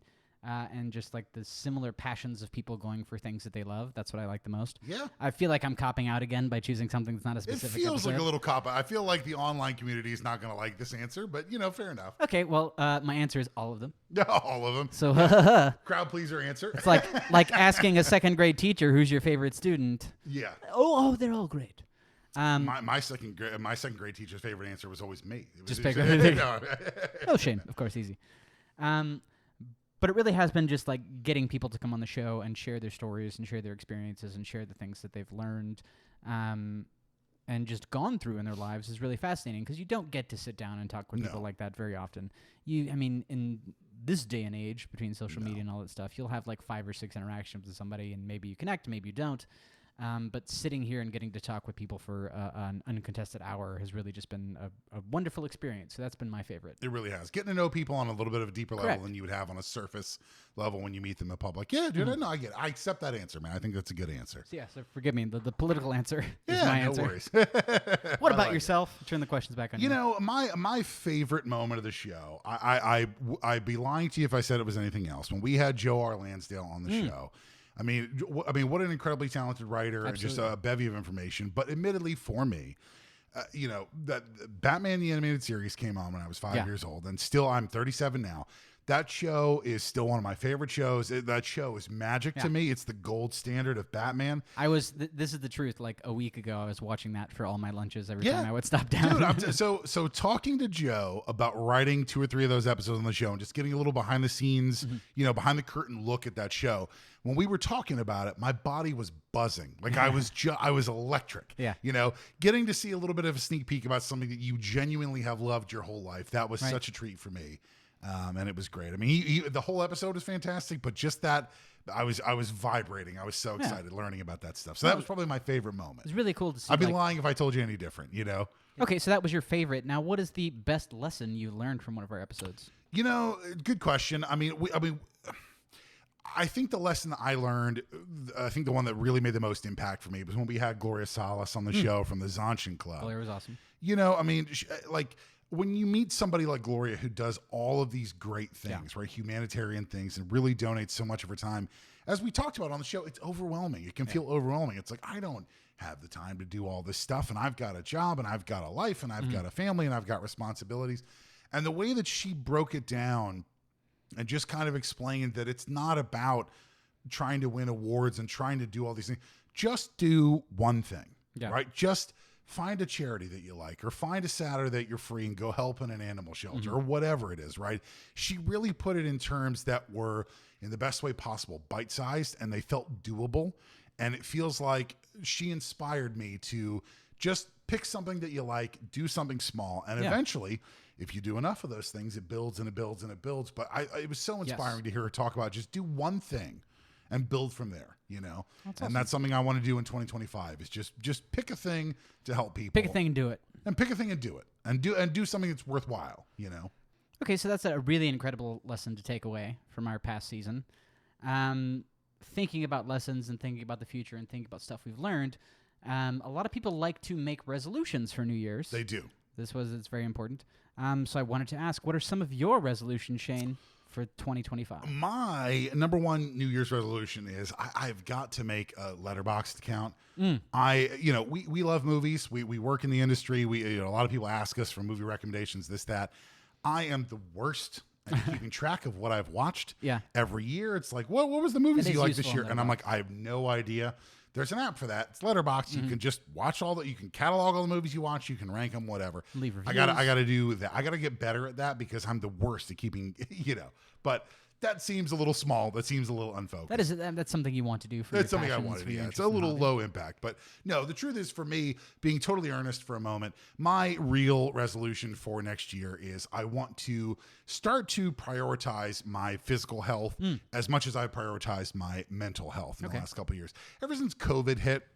and just the similar passions of people going for things that they love. That's what I like the most. Yeah. I feel like I'm copping out again by choosing something that's not a specific It feels episode. like a little cop out. I feel like the online community is not going to like this answer, but, fair enough. Okay, well, my answer is all of them. All of them. So crowd pleaser answer. It's like asking a second grade teacher who's your favorite student. Yeah. Oh, they're all great. My second grade teacher's favorite answer was always me. Just pick no. Oh, Shane, of course, easy. But it really has been just getting people to come on the show and share their stories and share their experiences and share the things that they've learned and just gone through in their lives is really fascinating because you don't get to sit down and talk with people like that very often. In this day and age between social media and all that stuff, you'll have 5 or 6 interactions with somebody and maybe you connect, maybe you don't. But sitting here and getting to talk with people for an uncontested hour has really just been a wonderful experience. So that's been my favorite. It really has. Getting to know people on a little bit of a deeper Correct. level than you would have on a surface level when you meet them in public. Yeah, dude, I get it. I accept that answer, man. I think that's a good answer. So so forgive me. The political answer is Yeah, my no answer. worries. What about yourself? Turn the questions back on you. You know, my favorite moment of the show, I'd be lying to you if I said it was anything else. When we had Joe R. Lansdale on the show, I mean, what an incredibly talented writer and just a bevy of information. But admittedly, for me, you know, that Batman the Animated Series came on when I was 5 years old, and still I'm 37 now. That show is still one of my favorite shows. That show is magic to me. It's the gold standard of Batman. This is the truth. Like a week ago, I was watching that for all my lunches every time I would stop down. Dude, so talking to Joe about writing 2 or 3 of those episodes on the show and just getting a little behind the scenes, you know, behind the curtain look at that show. When we were talking about it, my body was buzzing. Like I was electric. Yeah. You know, getting to see a little bit of a sneak peek about something that you genuinely have loved your whole life. That was such a treat for me. And it was great. I mean, the whole episode is fantastic, but just that, I was vibrating. I was so excited learning about that stuff. So that was probably my favorite moment. It's really cool to see. I'd be lying if I told you any different, you know? Okay, so that was your favorite. Now, what is the best lesson you learned from one of our episodes? You know, good question. I mean, I think the lesson that I learned, I think the one that really made the most impact for me was when we had Gloria Salas on the show from the Zanchin Club. Gloria was awesome. You know, I mean, when you meet somebody like Gloria who does all of these great things, right, humanitarian things, and really donates so much of her time, as we talked about on the show, it's overwhelming. It can feel overwhelming. It's like, I don't have the time to do all this stuff, and I've got a job, and I've got a life, and I've got a family, and I've got responsibilities. And the way that she broke it down and just kind of explained that it's not about trying to win awards and trying to do all these things. Just do one thing, right? Just find a charity that you like, or find a Saturday that you're free and go help in an animal shelter or whatever it is, right? She really put it in terms that were, in the best way possible, bite-sized, and they felt doable. And it feels like she inspired me to just pick something that you like, do something small, and eventually, if you do enough of those things, it builds and it builds and it builds. But it was so inspiring to hear her talk about just do one thing and build from there, you know? That's something I want to do in 2025 is just pick a thing to help people. Pick a thing and do it. And pick a thing and do it. And do something that's worthwhile, you know? Okay, so that's a really incredible lesson to take away from our past season. Thinking about lessons and thinking about the future and thinking about stuff we've learned, a lot of people like to make resolutions for New Year's. They do. It's very important. So I wanted to ask, what are some of your resolutions, Shane, for 2025? My number one New Year's resolution is I've got to make a Letterboxd account. We love movies. We work in the industry. A lot of people ask us for movie recommendations, this, that. I am the worst at keeping track of what I've watched. Every year. It's like, what was the movies you liked this year? And I'm like, I have no idea. There's an app for that. It's Letterboxd. You can just watch you can catalog all the movies you watch. You can rank them, whatever. Leave reviews. I gotta do that. I gotta get better at that because I'm the worst at keeping, but that seems a little small. That seems a little unfocused. That's something you want to do for That's your something I passions, wanted for to do. your Yeah. It's a interests and little hobbies. low impact, but no, the truth is for me, being totally earnest for a moment, my real resolution for next year is I want to start to prioritize my physical health as much as I prioritized my mental health in the last couple of years. Ever since COVID hit,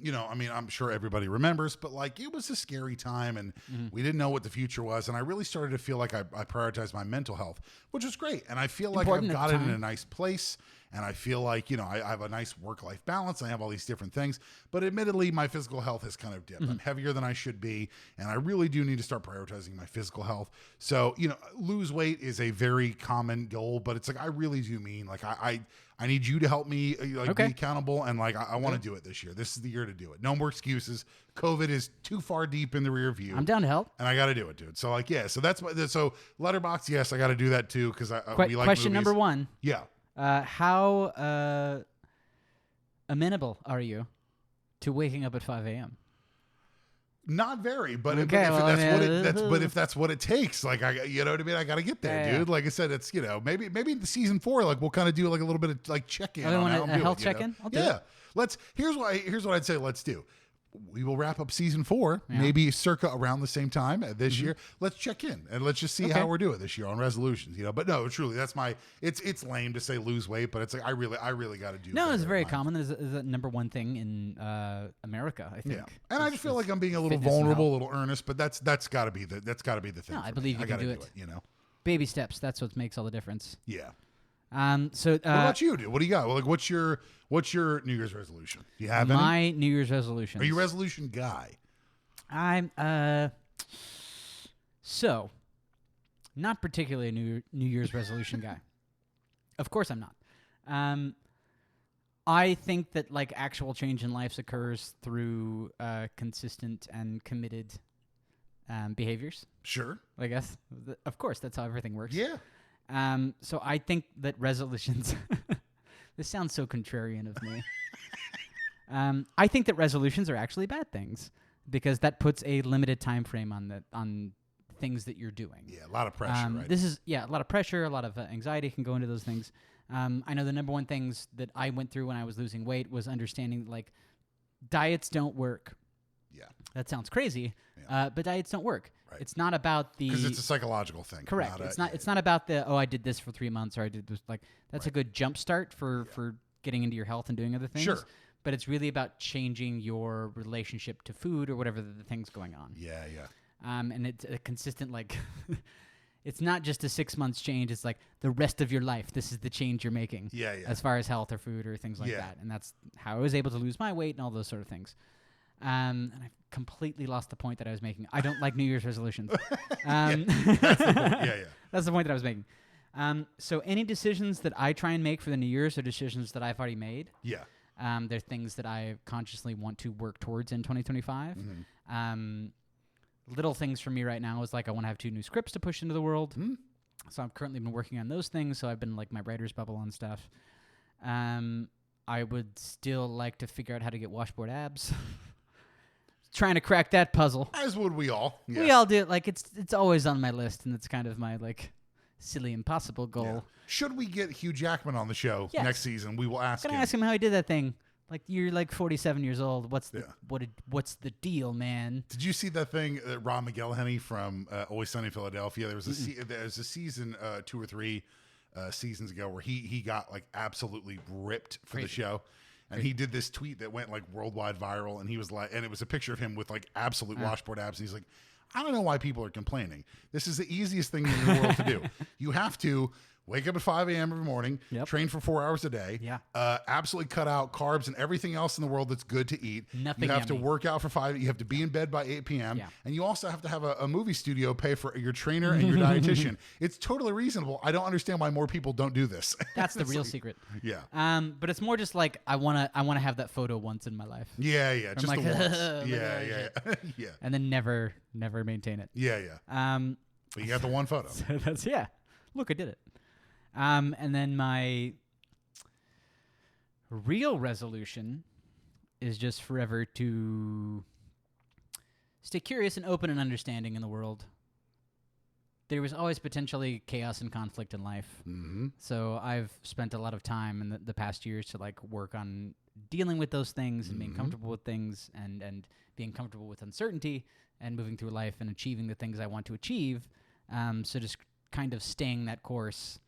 I'm sure everybody remembers, but like it was a scary time and we didn't know what the future was. And I really started to feel like I prioritized my mental health, which was great. And I feel like I've got it in a nice place. And I feel like, I have a nice work-life balance. I have all these different things. But admittedly, my physical health has kind of dipped. I'm heavier than I should be. And I really do need to start prioritizing my physical health. So, lose weight is a very common goal. But it's like, I really do mean, like, I need you to help me be accountable. And, like, I want to do it this year. This is the year to do it. No more excuses. COVID is too far deep in the rear view. I'm down to help. And I got to do it, dude. So, like, yeah. So that's so Letterboxd, yes, I got to do that, too. Because we like question movies. number one. Yeah. How amenable are you to waking up at 5 a.m.? Not very, but Okay, if that's what it takes, like you know what I mean, I got to get there, dude. Like I said, it's maybe in the season 4, like we'll kind of do like a little bit of like check in. A health check in. Here's what I'd say. Let's do. we will wrap up season 4, maybe circa around the same time this year. Let's check in and let's just see how we're doing this year on resolutions, But no, truly, that's it's lame to say lose weight, but it's like I really got to do. No, it's very common. It's the number one thing in America, I think. Yeah, and I just feel like I'm being a little vulnerable, a little earnest, but that's got to be the thing. No, I believe you can do it. Baby steps. That's what makes all the difference. Yeah. So what about you, dude? What do you got? Well, like, what's your New Year's resolution? Do you have any? My New Year's resolution. Are you a resolution guy? I'm so not particularly a New Year's resolution guy. Of course, I'm not. I think that like actual change in life occurs through consistent and committed behaviors. Sure. I guess. Of course, that's how everything works. Yeah. So I think that resolutions. This sounds so contrarian of me. I think that resolutions are actually bad things because that puts a limited time frame on things that you're doing. Yeah, a lot of pressure. Right? This is a lot of pressure, a lot of anxiety can go into those things. I know the number one things that I went through when I was losing weight was understanding like diets don't work. Yeah, that sounds crazy, but diets don't work. Right. It's not about because it's a psychological thing. Correct. It's not about the I did this for 3 months or I did this. Like that's a good jump start for getting into your health and doing other things. Sure. But it's really about changing your relationship to food or whatever the thing's going on. Yeah, yeah. And it's a consistent like. It's not just a 6 months change. It's like the rest of your life. This is the change you're making. Yeah, yeah. As far as health or food or things like that. And that's how I was able to lose my weight and all those sort of things. And I completely lost the point that I was making. I don't like New Year's resolutions. That's the point. Yeah. That's the point that I was making. So any decisions that I try and make for the New Year's are decisions that I've already made. Yeah. They're things that I consciously want to work towards in 2025. Mm-hmm. Little things for me right now is like I want to have 2 new scripts to push into the world. Mm-hmm. So I've currently been working on those things. So I've been like my writer's bubble on stuff. I would still like to figure out how to get washboard abs. Trying to crack that puzzle. As would we all. Yeah. We all do. Like it's always on my list, and it's kind of my like silly impossible goal. Yeah. Should we get Hugh Jackman on the show next season? We will ask him. I'm gonna ask him how he did that thing. Like you're like 47 years old. What's the deal, man? Did you see that thing that Ron McElhenney from Always Sunny in Philadelphia? There was a season 2 or 3 seasons ago where he got like absolutely ripped for the show. And he did this tweet that went like worldwide viral, and he was like, and it was a picture of him with like absolute washboard abs. And he's like, I don't know why people are complaining. This is the easiest thing in the world to do. You have to wake up at 5 a.m. every morning, train for 4 hours a day, absolutely cut out carbs and everything else in the world that's good to eat. Nothing You have to work out for 5. You have to be in bed by 8 p.m. Yeah. And you also have to have a movie studio pay for your trainer and your dietitian. It's totally reasonable. I don't understand why more people don't do this. That's the real secret. Yeah. But it's more just like I wanna have that photo once in my life. Yeah. Just like, the once. Yeah. Yeah. And then never maintain it. Yeah. But you got the one photo. So that's Look, I did it. And then my real resolution is just forever to stay curious and open and understanding in the world. There was always potentially chaos and conflict in life. Mm-hmm. So I've spent a lot of time in the past years to like work on dealing with those things and being comfortable with things and being comfortable with uncertainty and moving through life and achieving the things I want to achieve. So just kind of staying that course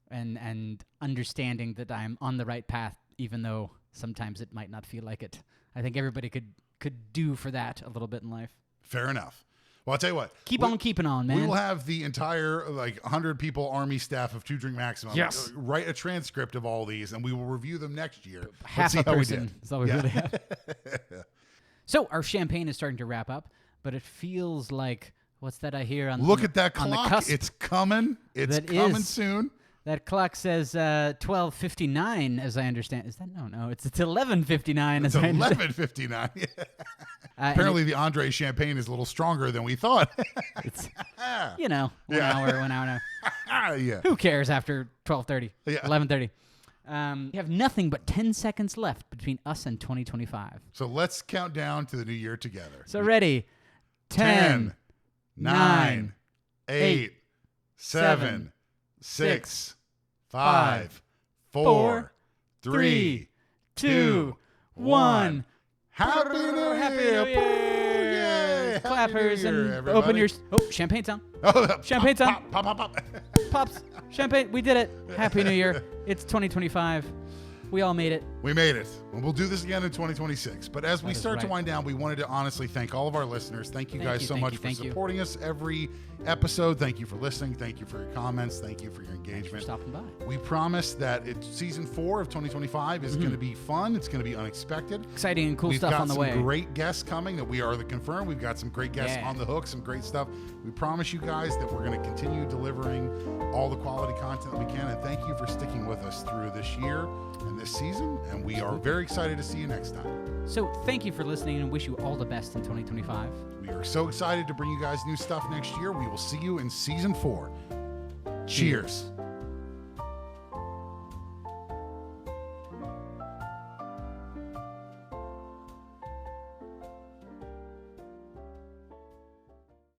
and understanding that I'm on the right path, even though sometimes it might not feel like it. I think everybody could do for that a little bit in life. Fair enough. Well, I'll tell you what. Keep on keeping on, man. We will have the entire 100 people Army staff of 2 Drink Maximum write a transcript of all these, and we will review them next year. Half a person. That's all we really have. So our champagne is starting to wrap up, but it feels like what's that I hear on? Look at that clock. On the cusp. It's coming. It's coming soon. That clock says 12:59, as I understand. Is that no? It's 11:59. It's 11:59. Apparently, the Andre Champagne is a little stronger than we thought. It's 1 hour. Yeah. Who cares after 12:30? Yeah. 11:30. You have nothing but 10 seconds left between us and 2025. So let's count down to the new year together. So ready? 10, 9, 8, 7, 6, 5, 4, 3, 2, 1. Happy New Happy Year! New Year! Yay! Happy Clappers New Year, and everybody. open your... Oh, champagne sound. Oh, Champagne pop, time. Pop, pop, pop, pop. Pops, champagne. We did it. Happy New Year. It's 2025. We all made it. We made it. And we'll do this again in 2026. But as we start to right. wind down, we wanted to honestly thank all of our listeners. Thank you guys so much for thank you. supporting us every episode. Thank you for listening. Thank you for your comments. Thank you for your engagement. For stopping by. We promise that season 4 of 2025 is going to be fun. It's going to be unexpected. Exciting and cool We've stuff got on the some way. great guests coming that we are the confirmed. We've got some great guests on the hook, some great stuff. We promise you guys that we're going to continue delivering all the quality content that we can. And thank you for sticking with us through this year and this season. And we are very excited to see you next time. So thank you for listening and wish you all the best in 2025. We are so excited to bring you guys new stuff next year. We will see you in season 4. Cheers.